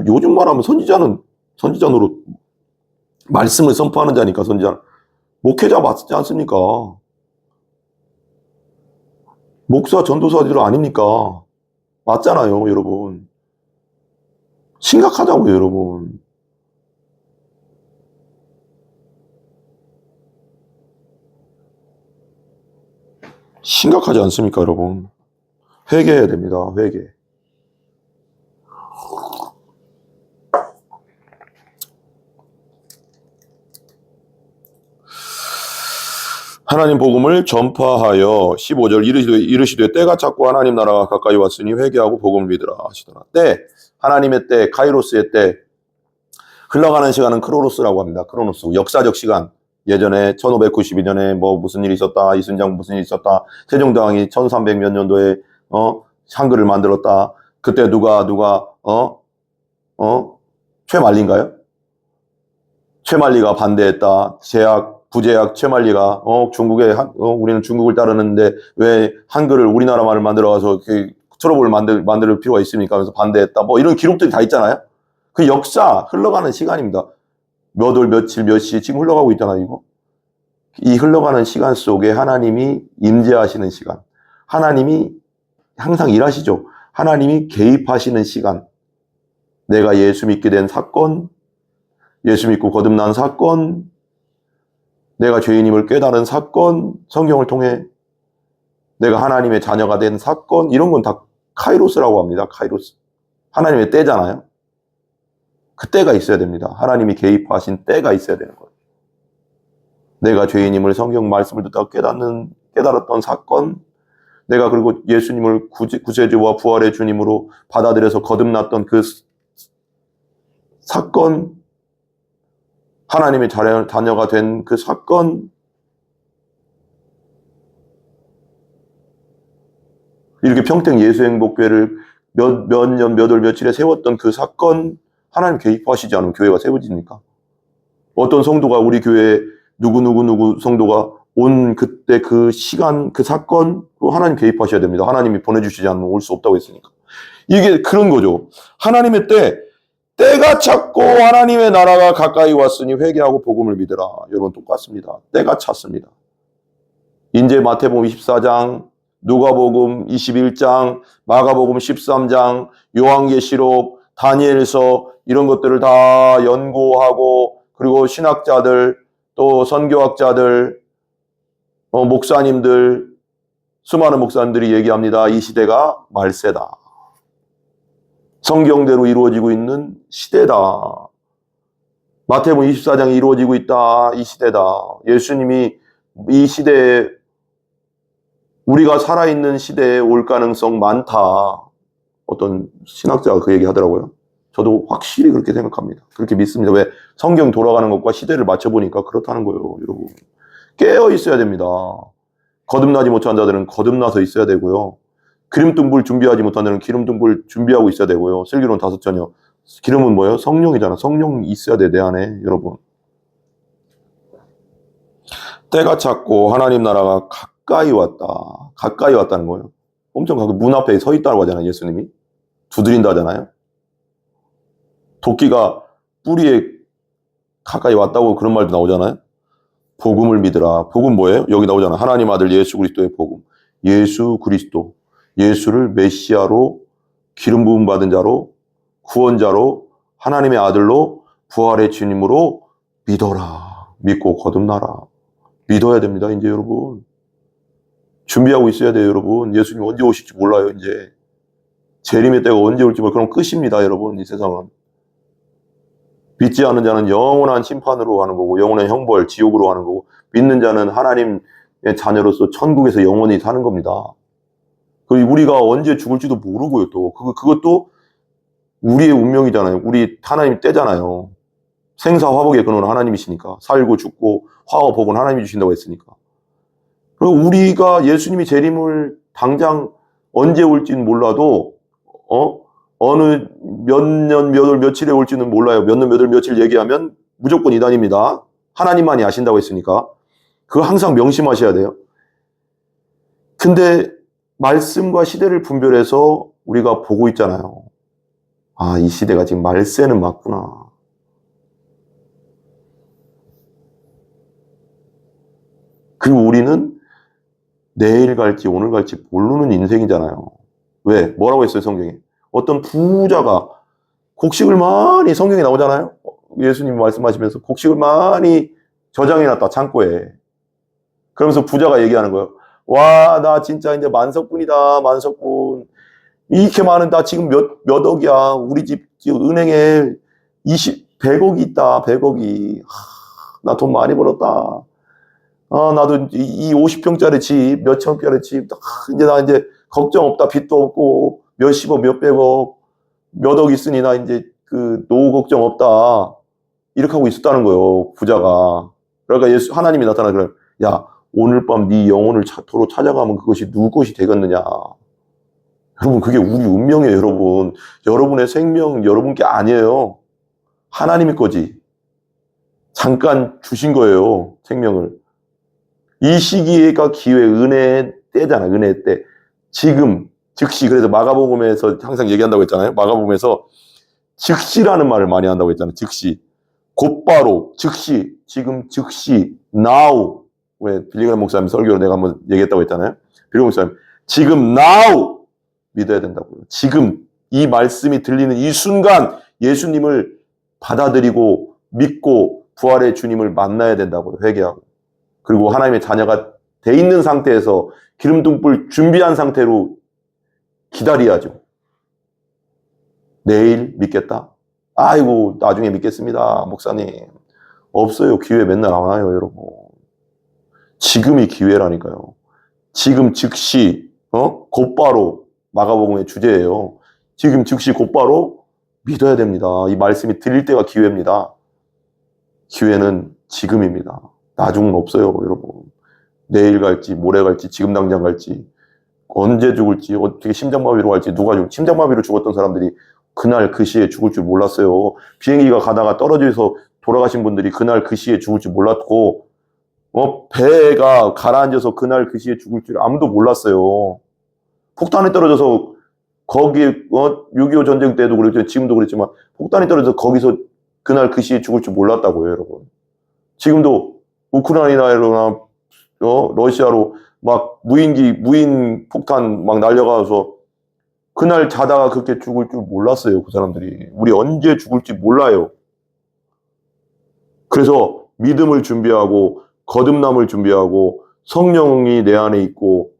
요즘 말하면 선지자 노릇 말씀을 선포하는 자니까 선지자. 목회자 맞지 않습니까? 목사 전도사들 아닙니까? 맞잖아요, 여러분. 심각하자고요, 여러분. 심각하지 않습니까, 여러분? 회개해야 됩니다, 회개. 하나님 복음을 전파하여 15절 이르시되 때가 찼고 하나님 나라가 가까이 왔으니 회개하고 복음을 믿으라 하시더라. 때, 하나님의 때, 카이로스의 때, 흘러가는 시간은 크로노스라고 합니다. 크로노스, 역사적 시간. 예전에 1592년에 무슨 일이 있었다, 이순장 무슨 일이 있었다, 세종대왕이 1300몇 년도에 한글을 만들었다. 그때 누가 최만리인가요? 최만리가 반대했다. 부제약 최만리가 우리는 중국을 따르는데 왜 한글을 우리나라 말을 만들어가서 트러블을 만들 필요가 있습니까? 하면서 반대했다. 이런 기록들이 다 있잖아요. 그 역사 흘러가는 시간입니다. 몇 월, 며칠, 몇 시 지금 흘러가고 있잖아요. 이거. 이 흘러가는 시간 속에 하나님이 임재하시는 시간, 하나님이 항상 일하시죠. 하나님이 개입하시는 시간. 내가 예수 믿게 된 사건, 예수 믿고 거듭난 사건, 내가 죄인임을 깨달은 사건, 성경을 통해 내가 하나님의 자녀가 된 사건, 이런 건 다 카이로스라고 합니다. 카이로스. 하나님의 때잖아요. 그 때가 있어야 됩니다. 하나님이 개입하신 때가 있어야 되는 거예요. 내가 죄인임을 성경 말씀을 듣다가 깨달았던 사건, 내가 그리고 예수님을 구세주와 부활의 주님으로 받아들여서 거듭났던 그 사건, 하나님의 자녀가 된 그 사건, 이렇게 평택 예수행복교회를 몇 년, 몇 월, 며칠에 세웠던 그 사건, 하나님 개입하시지 않으면 교회가 세워집니까? 어떤 성도가 우리 교회에 누구 성도가 온 그때 그 시간, 그 사건, 하나님 개입하셔야 됩니다. 하나님이 보내주시지 않으면 올 수 없다고 했으니까. 이게 그런 거죠. 하나님의 때가 찼고 하나님의 나라가 가까이 왔으니 회개하고 복음을 믿으라. 여러분 똑같습니다. 때가 찼습니다. 이제 마태복음 24장, 누가복음 21장, 마가복음 13장, 요한계시록, 다니엘서 이런 것들을 다 연구하고 그리고 신학자들 또 선교학자들, 목사님들, 수많은 목사님들이 얘기합니다. 이 시대가 말세다. 성경대로 이루어지고 있는 시대다. 마태복음 24장이 이루어지고 있다. 이 시대다. 예수님이 이 시대에 우리가 살아있는 시대에 올 가능성 많다. 어떤 신학자가 그 얘기 하더라고요. 저도 확실히 그렇게 생각합니다. 그렇게 믿습니다. 왜? 성경 돌아가는 것과 시대를 맞춰보니까 그렇다는 거예요. 여러분. 깨어 있어야 됩니다. 거듭나지 못한 자들은 거듭나서 있어야 되고요. 기름등불 준비하지 못한 자들은 기름등불 준비하고 있어야 되고요. 슬기로운 다섯 자녀. 기름은 뭐예요? 성령이잖아. 성령 있어야 돼, 내 안에. 여러분. 때가 찼고 하나님 나라가 가까이 왔다. 가까이 왔다는 거예요. 엄청 가까이, 문 앞에 서 있다고 하잖아요. 예수님이. 두드린다 하잖아요. 도끼가 뿌리에 가까이 왔다고 그런 말도 나오잖아요. 복음을 믿으라. 복음 뭐예요? 여기 나오잖아요. 하나님 아들 예수 그리스도의 복음. 예수 그리스도. 예수를 메시아로 기름 부음 받은 자로 구원자로 하나님의 아들로 부활의 주님으로 믿어라. 믿고 거듭나라. 믿어야 됩니다. 이제 여러분. 준비하고 있어야 돼요. 여러분. 예수님 언제 오실지 몰라요. 이제. 재림의 때가 언제 올지 몰라요. 그럼 끝입니다. 여러분. 이 세상은. 믿지 않는 자는 영원한 심판으로 가는 거고 영원한 형벌, 지옥으로 가는 거고 믿는 자는 하나님의 자녀로서 천국에서 영원히 사는 겁니다. 그리고 우리가 언제 죽을지도 모르고요. 또 그것도 우리의 운명이잖아요. 우리 하나님 때잖아요. 생사화복의 근원은 하나님이시니까. 살고 죽고 화와 복은 하나님이 주신다고 했으니까. 그리고 우리가 예수님이 재림을 당장 언제 올지는 몰라도 어느 몇 년, 몇 월, 며칠에 올지는 몰라요. 몇 년, 몇 월, 며칠 얘기하면 무조건 이단입니다. 하나님만이 아신다고 했으니까. 그거 항상 명심하셔야 돼요. 근데 말씀과 시대를 분별해서 우리가 보고 있잖아요. 아, 이 시대가 지금 말세는 맞구나. 그리고 우리는 내일 갈지 오늘 갈지 모르는 인생이잖아요. 왜? 뭐라고 했어요, 성경에? 어떤 부자가 곡식을 많이, 성경에 나오잖아요. 예수님 말씀하시면서 곡식을 많이 저장해놨다, 창고에. 그러면서 부자가 얘기하는 거예요. 와, 나 진짜 이제 만석분이다, 만석분. 이렇게 많은, 나 지금 몇 억이야. 우리 집 은행에 100억이 있다, 100억이. 나 돈 많이 벌었다. 나도 이 50평짜리 집, 몇천짜리 집, 이제 나 이제 걱정 없다, 빚도 없고, 몇십억, 몇백억, 몇 억 있으니 나 이제 그 노후 걱정 없다. 이렇게 하고 있었다는 거예요, 부자가. 그러니까 하나님이 나타나 그래요. 야, 오늘 밤 네 영혼을 도로 찾아가면 그것이 누구 것이 되겠느냐. 여러분, 그게 우리 운명이에요, 여러분. 여러분의 생명, 여러분께 아니에요. 하나님의 거지. 잠깐 주신 거예요, 생명을. 이 시기가 기회, 은혜의 때잖아, 은혜의 때. 지금, 즉시. 그래서 마가복음에서 항상 얘기한다고 했잖아요. 마가복음에서 즉시라는 말을 많이 한다고 했잖아요. 즉시. 곧바로, 즉시, 지금, 즉시, now. 왜 빌리그람 목사님 설교로 내가 한번 얘기했다고 했잖아요. 빌리그람 목사님, 지금 now 믿어야 된다고요. 지금 이 말씀이 들리는 이 순간 예수님을 받아들이고 믿고 부활의 주님을 만나야 된다고요. 회개하고. 그리고 하나님의 자녀가 돼 있는 상태에서 기름등불 준비한 상태로 기다려야죠. 내일 믿겠다? 아이고 나중에 믿겠습니다. 목사님. 없어요. 기회 맨날 안 와요. 여러분. 지금이 기회라니까요. 지금 즉시 곧바로 마가복음의 주제예요. 지금 즉시 곧바로 믿어야 됩니다. 이 말씀이 들릴 때가 기회입니다. 기회는 지금입니다. 나중은 없어요. 여러분. 내일 갈지 모레 갈지 지금 당장 갈지 언제 죽을지 어떻게 심장마비로 갈지 누가 심장마비로 죽었던 사람들이 그날 그 시에 죽을 줄 몰랐어요. 비행기가 가다가 떨어져서 돌아가신 분들이 그날 그 시에 죽을 줄 몰랐고 배가 가라앉아서 그날 그 시에 죽을 줄 아무도 몰랐어요. 폭탄이 떨어져서 거기 6.25 전쟁 때도 그랬죠. 지금도 그랬지만 폭탄이 떨어져서 거기서 그날 그 시에 죽을 줄 몰랐다고요. 여러분. 지금도 우크라이나로나 러시아로 막 무인 폭탄 막 날려가서 그날 자다가 그렇게 죽을 줄 몰랐어요. 그 사람들이. 우리 언제 죽을지 몰라요. 그래서 믿음을 준비하고 거듭남을 준비하고 성령이 내 안에 있고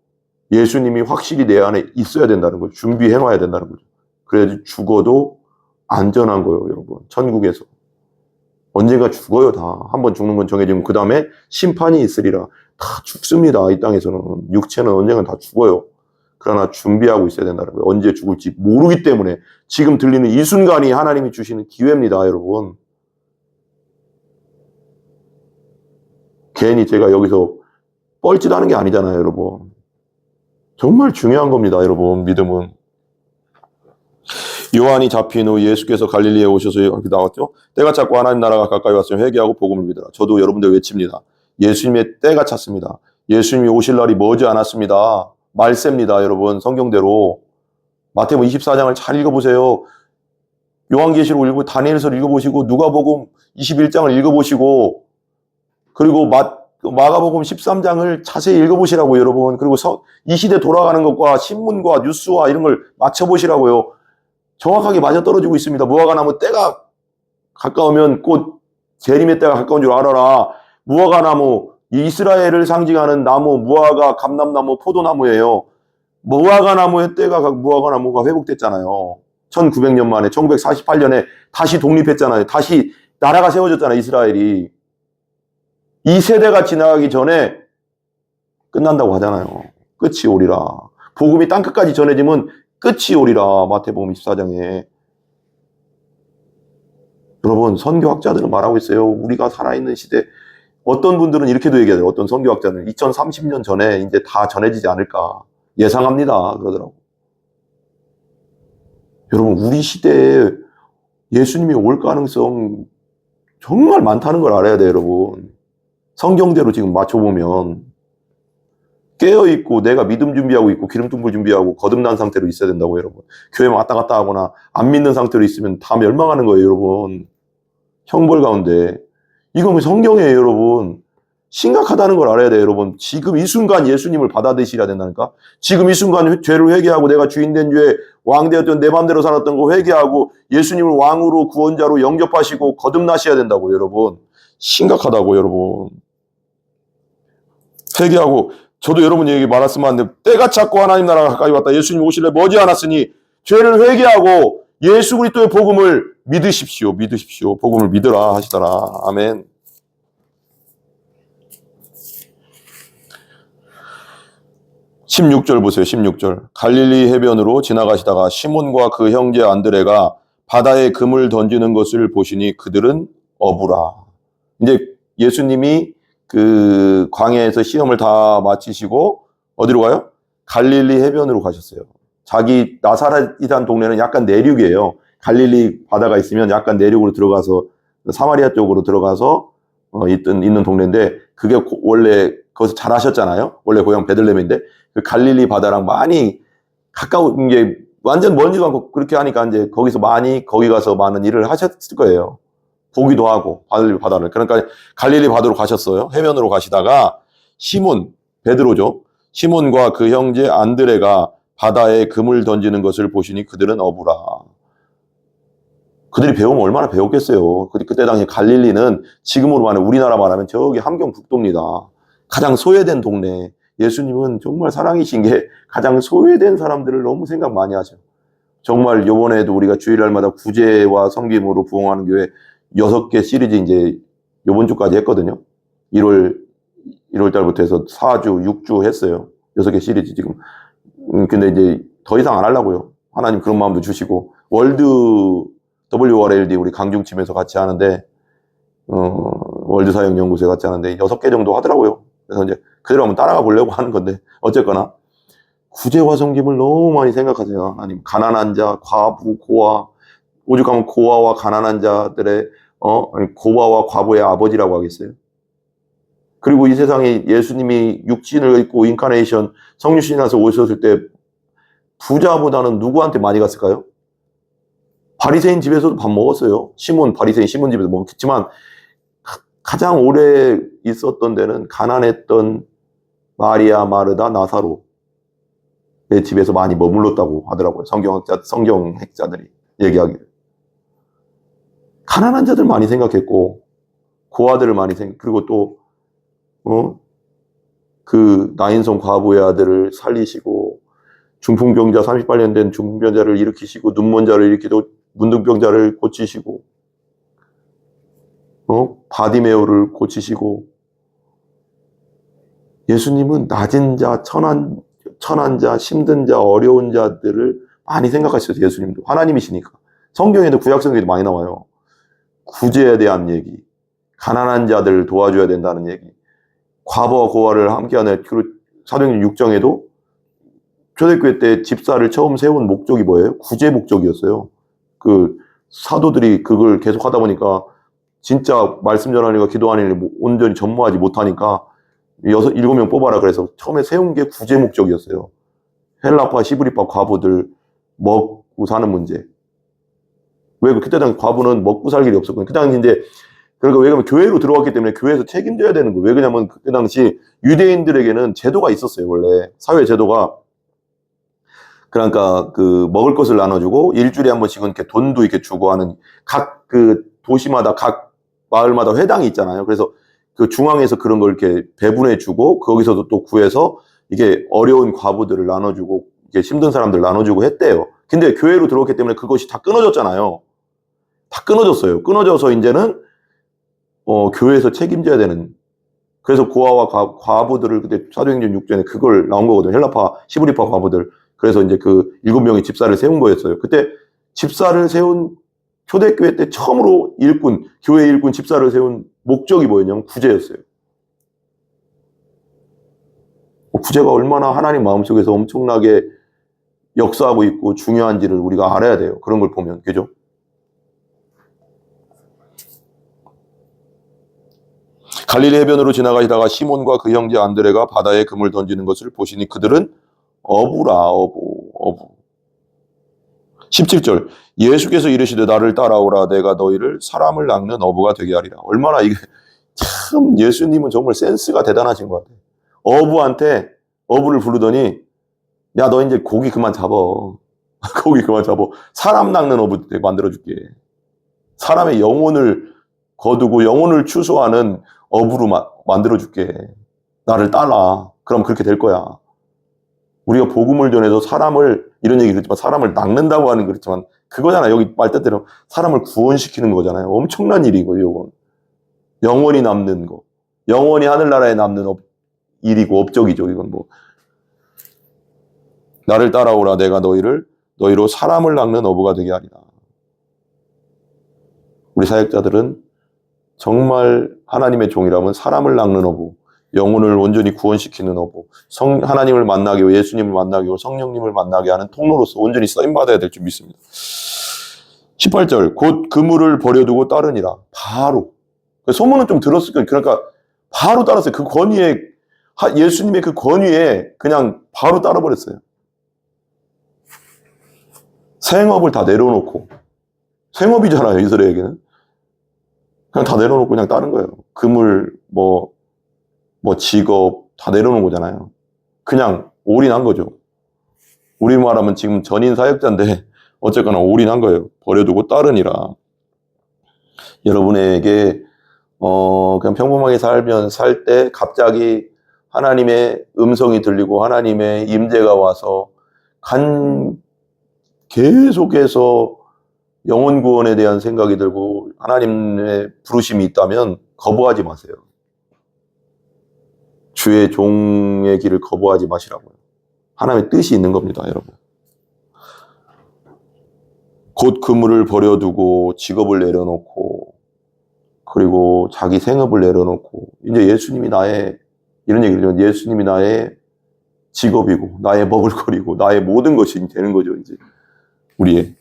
예수님이 확실히 내 안에 있어야 된다는 거죠. 준비해놔야 된다는 거죠. 그래야지 죽어도 안전한 거예요. 여러분. 천국에서. 언젠가 죽어요. 다. 한번 죽는 건 정해지고 그 다음에 심판이 있으리라. 다 죽습니다. 이 땅에서는. 육체는 언젠가 다 죽어요. 그러나 준비하고 있어야 된다는 거예요. 언제 죽을지 모르기 때문에 지금 들리는 이 순간이 하나님이 주시는 기회입니다. 여러분. 괜히 제가 여기서 뻘짓하는 게 아니잖아요. 여러분. 정말 중요한 겁니다. 여러분. 믿음은. 요한이 잡힌 후 예수께서 갈릴리에 오셔서 이렇게 나왔죠. 때가 찼고 하나님 나라가 가까이 왔으면 회개하고 복음을 믿으라. 저도 여러분들 외칩니다. 예수님의 때가 찼습니다. 예수님이 오실 날이 머지 않았습니다. 말세입니다. 여러분. 성경대로. 마태복음 24장을 잘 읽어보세요. 요한계시록 읽고 다니엘서 읽어보시고 누가복음 21장을 읽어보시고 그리고 마가복음 13장을 자세히 읽어보시라고 여러분. 그리고 이 시대 돌아가는 것과 신문과 뉴스와 이런 걸 맞춰보시라고요. 정확하게 맞아떨어지고 있습니다. 무화과나무 때가 가까우면 곧 재림의 때가 가까운 줄 알아라. 무화과나무, 이스라엘을 상징하는 나무, 무화과, 감람나무, 포도나무예요. 무화과나무의 때가 무화과나무가 회복됐잖아요. 1900년 만에 1948년에 다시 독립했잖아요. 다시 나라가 세워졌잖아요. 이스라엘이. 이 세대가 지나가기 전에 끝난다고 하잖아요. 끝이 오리라. 복음이 땅끝까지 전해지면 끝이 오리라. 마태복음 24장에. 여러분, 선교학자들은 말하고 있어요. 우리가 살아있는 시대. 어떤 분들은 이렇게도 얘기하더라고요. 어떤 선교학자는 2030년 전에 이제 다 전해지지 않을까. 예상합니다. 그러더라고요. 여러분, 우리 시대에 예수님이 올 가능성 정말 많다는 걸 알아야 돼요, 여러분. 성경대로 지금 맞춰보면 깨어있고 내가 믿음 준비하고 있고 기름등불 준비하고 거듭난 상태로 있어야 된다고 여러분. 교회 왔다 갔다 하거나 안 믿는 상태로 있으면 다 멸망하는 거예요. 여러분. 형벌 가운데. 이건 성경이에요. 여러분. 심각하다는 걸 알아야 돼요. 여러분. 지금 이 순간 예수님을 받아들이셔야 된다니까. 지금 이 순간 죄를 회개하고 내가 주인된 죄 왕되었던 내 맘대로 살았던 거 회개하고 예수님을 왕으로 구원자로 영접하시고 거듭나셔야 된다고 여러분. 심각하다고 여러분. 회개하고 저도 여러분 얘기 말았으면 안 돼. 때가 찼고 하나님 나라가 가까이 왔다. 예수님 오실래 머지않았으니 죄를 회개하고 예수 그리스도의 복음을 믿으십시오. 믿으십시오. 복음을 믿으라 하시더라. 아멘. (16절) 보세요. 16절. 갈릴리 해변으로 지나가시다가 시몬과 그 형제 안드레가 바다에 금을 던지는 것을 보시니 그들은 어부라. 이제 예수님이 그 광야에서 시험을 다 마치시고 어디로 가요? 갈릴리 해변으로 가셨어요. 자기 나사렛이라는 동네는 약간 내륙이에요. 갈릴리 바다가 있으면 약간 내륙으로 들어가서 사마리아 쪽으로 들어가서 있는 동네인데 그게 원래 거기서 잘하셨잖아요. 원래 고향 베들레헴인데 그 갈릴리 바다랑 많이 가까운 게 완전 멀지도 않고 그렇게 하니까 이제 거기 가서 많은 일을 하셨을 거예요. 보기도 하고 바다를. 그러니까 갈릴리 바다로 가셨어요. 해변으로 가시다가 시몬, 베드로죠. 시몬과 그 형제 안드레가 바다에 금을 던지는 것을 보시니 그들은 어부라. 그들이 배우면 얼마나 배웠겠어요. 그때 당시 갈릴리는 지금으로 말하면 우리나라 말하면 저기 함경북도입니다. 가장 소외된 동네. 예수님은 정말 사랑이신 게 가장 소외된 사람들을 너무 생각 많이 하죠. 정말 요번에도 우리가 주일날마다 구제와 섬김으로 부흥하는 교회 6개 시리즈 이제 요번 주까지 했거든요. 1월 달부터 해서 4주, 6주 했어요. 6개 시리즈 지금. 근데 이제 더 이상 안 하려고요. 하나님 그런 마음도 주시고 월드 WRLD 우리 강중팀에서 같이 하는데 월드 사역 연구소에 같이 하는데 6개 정도 하더라고요. 그래서 이제 그대로 한번 따라가 보려고 하는 건데 어쨌거나 구제와 섬김을 너무 많이 생각하세요. 하나님 가난한 자, 과부, 고아, 오죽하면 고아와 가난한 자들의 고아와 과부의 아버지라고 하겠어요. 그리고 이 세상에 예수님이 육신을 입고 인카네이션 성육신이 나서 오셨을 때 부자보다는 누구한테 많이 갔을까요? 바리새인 집에서도 밥 먹었어요. 바리새인 시몬 집에서 먹었지만 가장 오래 있었던 데는 가난했던 마리아, 마르다, 나사로의 집에서 많이 머물렀다고 하더라고요. 성경학자들이 얘기하기를. 가난한 자들 많이 생각했고 고아들을 많이 그리고 또 그 나인성 과부의 아들을 살리시고 중풍병자 38년 된 중풍병자를 일으키시고 눈먼 자를 일으키고 문둥병자를 고치시고 바디메오를 고치시고 예수님은 낮은 자, 천한 자, 힘든 자, 어려운 자들을 많이 생각하셨어요. 예수님도 하나님이시니까. 성경에도 구약성경에도 많이 나와요. 구제에 대한 얘기, 가난한 자들을 도와줘야 된다는 얘기, 과부와 고아를 함께하는 사도행전 6장에도 초대교회 때 집사를 처음 세운 목적이 뭐예요? 구제 목적이었어요. 그 사도들이 그걸 계속 하다 보니까 진짜 말씀 전하는 거 기도하는 일 온전히 전무하지 못하니까 7명 뽑아라 그래서 처음에 세운 게 구제 목적이었어요. 헬라파, 히브리파 과부들 먹고 사는 문제. 왜 그때 당시 과부는 먹고 살 길이 없었거든요. 그 당시 이제 그러니까 왜 그러면 교회로 들어왔기 때문에 교회에서 책임져야 되는 거예요. 왜 그러냐면 그때 당시 유대인들에게는 제도가 있었어요. 원래 사회 제도가. 그러니까 그 먹을 것을 나눠주고 일주일에 한 번씩은 이렇게 돈도 이렇게 주고 하는 각 그 도시마다 각 마을마다 회당이 있잖아요. 그래서 그 중앙에서 그런 걸 이렇게 배분해주고 거기서도 또 구해서 이게 어려운 과부들을 나눠주고 이게 힘든 사람들 나눠주고 했대요. 근데 교회로 들어왔기 때문에 그것이 다 끊어졌잖아요. 다 끊어졌어요. 끊어져서 이제는 교회에서 책임져야 되는. 그래서 고아와 과부들을 그때 사도행전 6장에 그걸 나온 거거든요. 헬라파, 히브리파 과부들. 그래서 이제 그 7명의 집사를 세운 거였어요. 그때 집사를 세운 초대교회 때 처음으로 교회 일꾼 집사를 세운 목적이 뭐였냐면 구제였어요. 구제가 얼마나 하나님 마음속에서 엄청나게 역사하고 있고 중요한지를 우리가 알아야 돼요. 그런 걸 보면. 그죠? 갈릴리 해변으로 지나가시다가 시몬과 그 형제 안드레가 바다에 금을 던지는 것을 보시니 그들은 어부라. 17절 예수께서 이르시되 나를 따라오라 내가 너희를 사람을 낚는 어부가 되게 하리라. 얼마나 이게 참 예수님은 정말 센스가 대단하신 것 같아요. 어부를 부르더니 야 너 이제 고기 그만 잡어. 고기 그만 잡어. 사람 낚는 어부 만들어줄게. 사람의 영혼을 거두고 영혼을 추수하는 어부로 만들어줄게. 나를 따라. 그럼 그렇게 될 거야. 우리가 복음을 전해서 이런 얘기 그렇지만 사람을 낚는다고 하는 거 그렇지만 그거잖아요. 여기 말뜻대로 사람을 구원시키는 거잖아요. 엄청난 일이거든요. 이건. 영원히 남는 거. 영원히 하늘나라에 남는 일이고 업적이죠. 이건 뭐. 나를 따라오라 내가 너희로 사람을 낚는 어부가 되게 하리라. 우리 사역자들은 정말 하나님의 종이라면 사람을 낚는 어부, 영혼을 온전히 구원시키는 어부, 하나님을 만나게 하고 예수님을 만나게 하고 성령님을 만나게 하는 통로로서 온전히 쓰임받아야 될 줄 믿습니다. 18절 곧 그물을 버려두고 따르니라. 바로. 소문은 좀 들었을 거예요. 그러니까 바로 따랐어요. 그 권위에 예수님의 그 권위에 그냥 바로 따라버렸어요. 생업을 다 내려놓고 생업이잖아요. 이스라엘에게는. 그냥 다 내려놓고 그냥 따른 거예요. 그물, 직업 다 내려놓은 거잖아요. 그냥 올인한 거죠. 우리 말하면 지금 전인 사역자인데 어쨌거나 올인한 거예요. 버려두고 따르니라. 여러분에게 그냥 평범하게 살 때 갑자기 하나님의 음성이 들리고 하나님의 임재가 와서 계속해서 영혼 구원에 대한 생각이 들고 하나님의 부르심이 있다면 거부하지 마세요. 주의 종의 길을 거부하지 마시라고요. 하나님의 뜻이 있는 겁니다, 여러분. 곧 그물을 버려두고 직업을 내려놓고 그리고 자기 생업을 내려놓고 이제 예수님이 이런 얘기를 해요. 예수님이 나의 직업이고 나의 먹을거리고 나의 모든 것이 되는 거죠, 이제 우리의.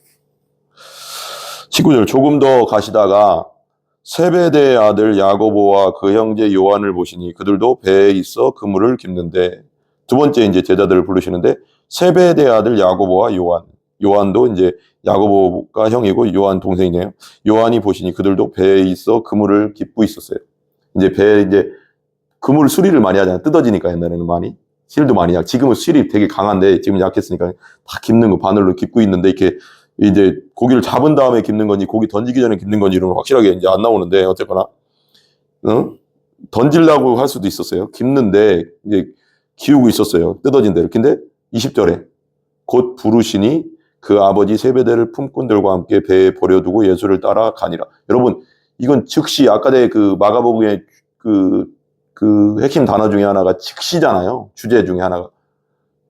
19절 조금 더 가시다가 세베대의 아들 야고보와 그 형제 요한을 보시니 그들도 배에 있어 그물을 깁는데, 두 번째 이제 제자들을 부르시는데 세베대의 아들 야고보와 요한도 이제 야고보가 형이고 요한 동생이네요. 요한이 보시니 그들도 배에 있어 그물을 깁고 있었어요. 이제 배에 이제 그물 수리를 많이 하잖아요. 뜯어지니까 옛날에는 많이. 실도 많이 지금은 실이 되게 강한데 지금 약했으니까 다 깁는 거 바늘로 깁고 있는데 이렇게 이제 고기를 잡은 다음에 깁는 건지 고기 던지기 전에 깁는 건지 이런 건 확실하게 이제 안 나오는데 어쨌거나 던지려고 할 수도 있었어요. 깁는데 이제 기우고 있었어요. 뜯어진 대로. 근데 20절에 곧 부르시니 그 아버지 세베대를 품꾼들과 함께 배에 버려두고 예수를 따라 가니라. 여러분 이건 즉시 아까 그 마가복음의 그 핵심 단어 중에 하나가 즉시잖아요. 주제 중에 하나가.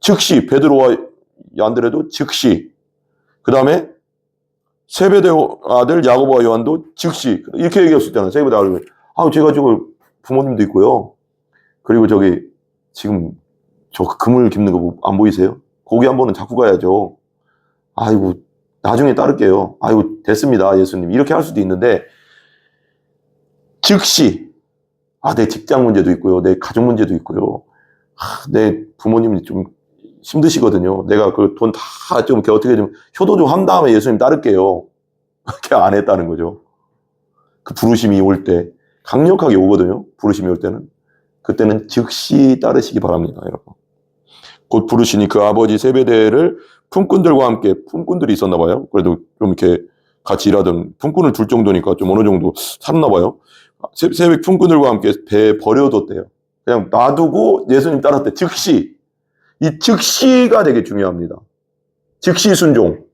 즉시 베드로와 안드레도 즉시. 그 다음에 세베대 아들 야고보와 요한도 즉시. 이렇게 얘기했었잖아요. 세베대 아들. 제가 지금 부모님도 있고요. 그리고 저기 지금 저 그물 깁는 거 안 보이세요? 거기 한 번은 잡고 가야죠. 아이고 나중에 따를게요. 아이고 됐습니다 예수님. 이렇게 할 수도 있는데 즉시. 내 직장 문제도 있고요. 내 가족 문제도 있고요. 내 부모님이 좀 힘드시거든요. 내가 그 돈 다 좀 어떻게 좀 효도 좀 한 다음에 예수님 따를게요. 그렇게 안 했다는 거죠. 그 부르심이 올 때 강력하게 오거든요. 부르심이 올 때는. 그때는 즉시 따르시기 바랍니다, 여러분. 곧 부르시니 그 아버지 세베대를 품꾼들과 함께, 품꾼들이 있었나 봐요. 그래도 좀 이렇게 같이 일하던 품꾼을 둘 정도니까 좀 어느 정도 살았나 봐요. 세베 품꾼들과 함께 배에 버려뒀대요. 그냥 놔두고 예수님 따랐대. 즉시. 이 즉시가 되게 중요합니다. 즉시 순종.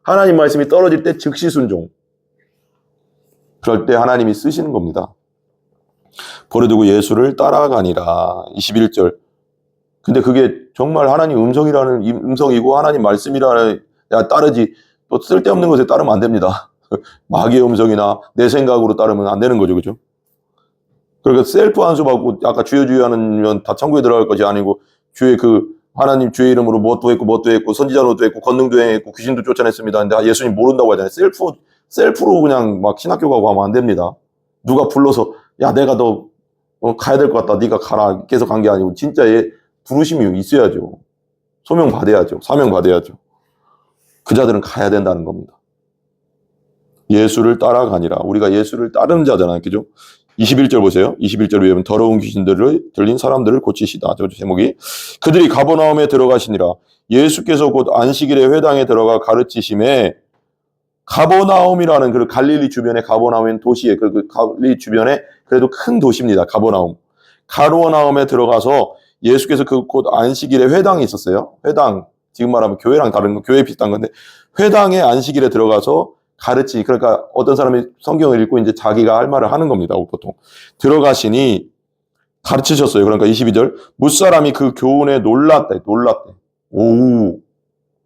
하나님 말씀이 떨어질 때 즉시 순종. 그럴 때 하나님이 쓰시는 겁니다. 버려두고 예수를 따라가니라. 21절. 근데 그게 정말 하나님 음성이고 하나님 말씀이라는 따르지 또 쓸데없는 것에 따르면 안 됩니다. 마귀의 음성이나 내 생각으로 따르면 안 되는 거죠. 그죠? 그러니까 셀프 안수받고 아까 주여 하면 다 천국에 들어갈 것이 아니고 주의 하나님 주의 이름으로 무엇도 했고 선지자로도 했고 권능도 행했고 귀신도 쫓아냈습니다. 근데 예수님 모른다고 하잖아요. 셀프로 그냥 막 신학교 가고 하면 안 됩니다. 누가 불러서 내가 너 가야 될 것 같다. 네가 가라. 계속 간 게 아니고 진짜 부르심이 있어야죠. 소명 받아야죠. 사명 받아야죠. 그 자들은 가야 된다는 겁니다. 예수를 따라가니라. 우리가 예수를 따르는 자잖아요. 그죠? 21절 보세요. 21절 위에 보면 더러운 귀신들을 들린 사람들을 고치시다. 저 제목이. 그들이 가버나움에 들어가시니라. 예수께서 곧 안식일에 회당에 들어가 가르치심에 가버나움이라는 그 갈릴리 주변의 가버나움인 도시에 그 갈릴리 주변에 그래도 큰 도시입니다. 가버나움에 들어가서 예수께서 곧 안식일에 회당이 있었어요. 회당. 지금 말하면 교회랑 다른 거, 교회 비슷한 건데 회당에 안식일에 들어가서 그러니까 어떤 사람이 성경을 읽고 이제 자기가 할 말을 하는 겁니다. 보통. 들어가시니 가르치셨어요. 그러니까 22절. 무사람이 그 교훈에 놀랐대. 오.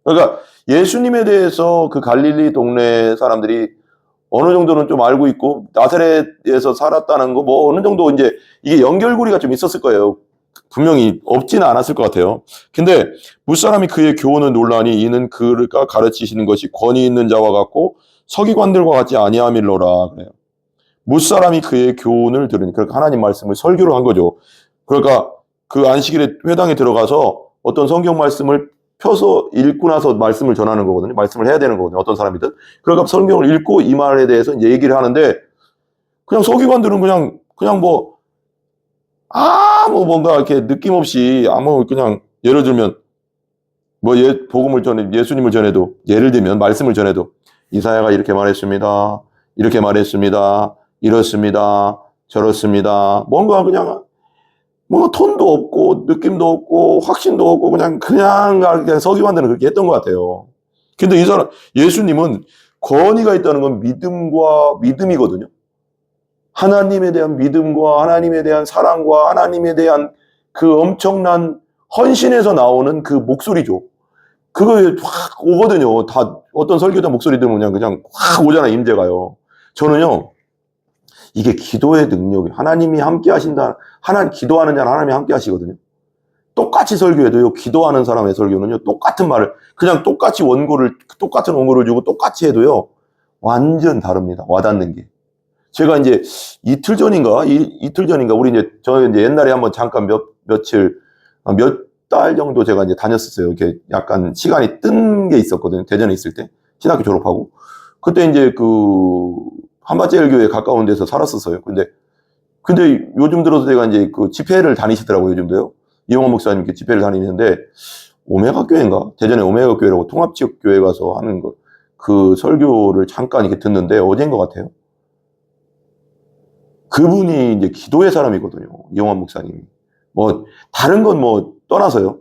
그러니까 예수님에 대해서 그 갈릴리 동네 사람들이 어느 정도는 좀 알고 있고 나사렛에서 살았다는 거 어느 정도 이제 이게 연결고리가 좀 있었을 거예요. 분명히 없지는 않았을 것 같아요. 근데 무사람이 그의 교훈을 놀라니 이는 그가 가르치시는 것이 권위 있는 자와 같고 서기관들과 같지 아니함일러라. 그래요. 무사람이 그의 교훈을 들으니 그러니까 하나님 말씀을 설교를 한 거죠. 그러니까 그 안식일에 회당에 들어가서 어떤 성경 말씀을 펴서 읽고 나서 말씀을 전하는 거거든요. 말씀을 해야 되는 거거든요. 어떤 사람이든. 그러니까 성경을 읽고 이 말에 대해서 이제 얘기를 하는데 그냥 서기관들은 그냥 뭔가 이렇게 느낌 없이 그냥 예를 들면 뭐 복음을 전해, 예수님을 전해도, 예를 들면 말씀을 전해도 이사야가 이렇게 말했습니다. 이렇게 말했습니다. 이렇습니다. 저렇습니다. 뭔가 그냥 톤도 없고 느낌도 없고 확신도 없고 그냥 서기관들은 그렇게 했던 것 같아요. 근데 이 사람 예수님은 권위가 있다는 건 믿음과 믿음이거든요. 하나님에 대한 믿음과 하나님에 대한 사랑과 하나님에 대한 그 엄청난 헌신에서 나오는 그 목소리죠. 그거에 확 오거든요. 다 어떤 설교자 목소리 들으면 그냥 확 오잖아요. 임재가요. 저는요. 이게 기도의 능력이 하나님이 함께 하신다. 기도하는 자는 하나님이 함께 하시거든요. 똑같이 설교해도요. 기도하는 사람의 설교는요. 똑같은 말을 그냥 똑같은 원고를 주고 똑같이 해도요. 완전 다릅니다. 와닿는 게. 제가 이제 이틀 전인가 우리 저 옛날에 한번 잠깐 몇 달 정도 제가 이제 다녔었어요. 이렇게 약간 시간이 뜬 게 있었거든요. 대전에 있을 때. 신학교 졸업하고. 그때 이제 한밭제일교회 가까운 데서 살았었어요. 근데 요즘 들어서 제가 이제 집회를 다니시더라고요. 요즘도요. 이용환 목사님 집회를 다니는데 오메가 교회인가? 대전에 오메가 교회라고 통합지역교회 가서 하는 그 설교를 잠깐 이렇게 듣는데 어제인 것 같아요. 그분이 이제 기도의 사람이거든요. 이용환 목사님이. 다른 건 떠나서요.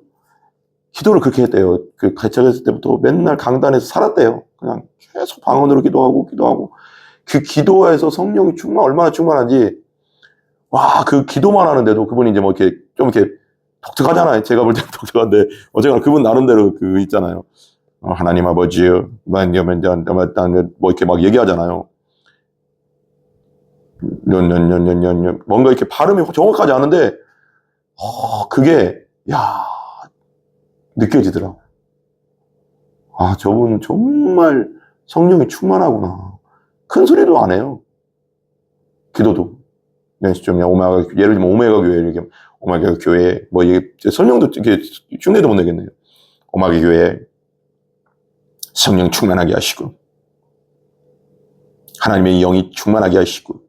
기도를 그렇게 했대요. 개척했을 때부터 맨날 강단에서 살았대요. 그냥 계속 방언으로 기도하고. 그 기도에서 성령이 얼마나 충만한지, 그 기도만 하는데도 그분이 이제 좀 이렇게 독특하잖아요. 제가 볼 때는 독특한데, 어쨌거나 그분 나름대로 있잖아요. 하나님 아버지요. 이렇게 막 얘기하잖아요. 뭔가 이렇게 발음이 정확하지 않은데, 그게, 느껴지더라고. 저분 정말 성령이 충만하구나. 큰 소리도 안 해요. 기도도. 예를 들면 오메가 교회, 이렇게, 오메가 교회, 설명도 이렇게 흉내도 못 내겠네요. 오메가 교회, 성령 충만하게 하시고, 하나님의 영이 충만하게 하시고,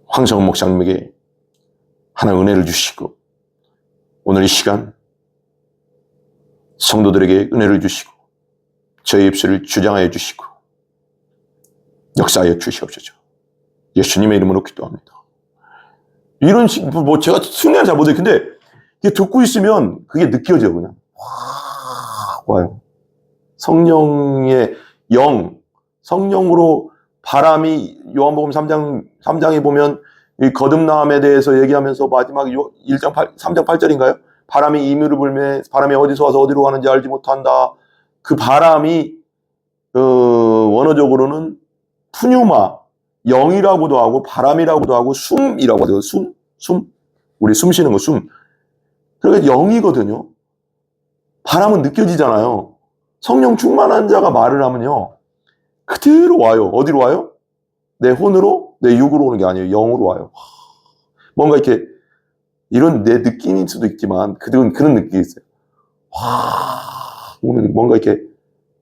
황성훈 목사님에게 하나님 은혜를 주시고, 오늘 이 시간, 성도들에게 은혜를 주시고, 저의 입술을 주장하여 주시고, 역사하여 주시옵소서. 예수님의 이름으로 기도합니다. 이런 제가 순간 잘 못해요. 근데 이게 듣고 있으면 그게 느껴져요, 그냥. 와요. 성령의 성령으로 바람이 요한복음 3장에 보면 이 거듭남에 대해서 얘기하면서 마지막 3장 8절인가요? 바람이 임의로 불매, 바람이 어디서 와서 어디로 가는지 알지 못한다. 그 바람이 원어적으로는 푸뉴마, 영이라고도 하고 바람이라고도 하고 숨이라고 하죠. 숨. 우리 숨 쉬는 거 숨. 그러니까 영이거든요. 바람은 느껴지잖아요. 성령 충만한 자가 말을 하면요. 그대로 와요. 어디로 와요? 내 혼으로, 내 육으로 오는 게 아니에요. 영으로 와요. 뭔가 이렇게 이런 내 느낌일 수도 있지만 그런 느낌이 있어요. 오늘 뭔가 이렇게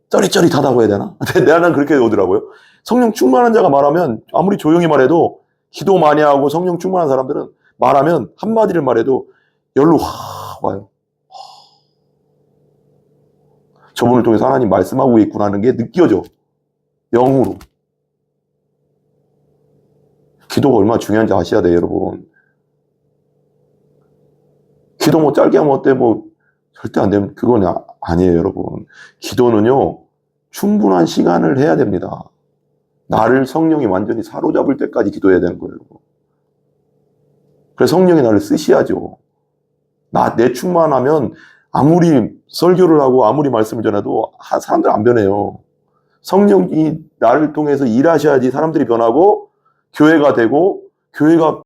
쩌릿쩌릿하다고 해야 되나? 나는 그렇게 오더라고요. 성령 충만한 자가 말하면 아무리 조용히 말해도 기도 많이 하고 성령 충만한 사람들은 말하면 한마디를 말해도 열로 와요. 저분을 통해서 하나님 말씀하고 있구나 하는 게 느껴져. 영으로. 기도가 얼마나 중요한지 아셔야 돼요, 여러분. 기도 짧게 하면 어때? 절대 안 되면 그건 아니에요, 여러분. 기도는요, 충분한 시간을 해야 됩니다. 나를 성령이 완전히 사로잡을 때까지 기도해야 되는 거예요. 그래서 성령이 나를 쓰셔야죠. 내 충만하면 아무리 설교를 하고 아무리 말씀을 전해도 사람들 안 변해요. 성령이 나를 통해서 일하셔야지 사람들이 변하고 교회가 되고 교회가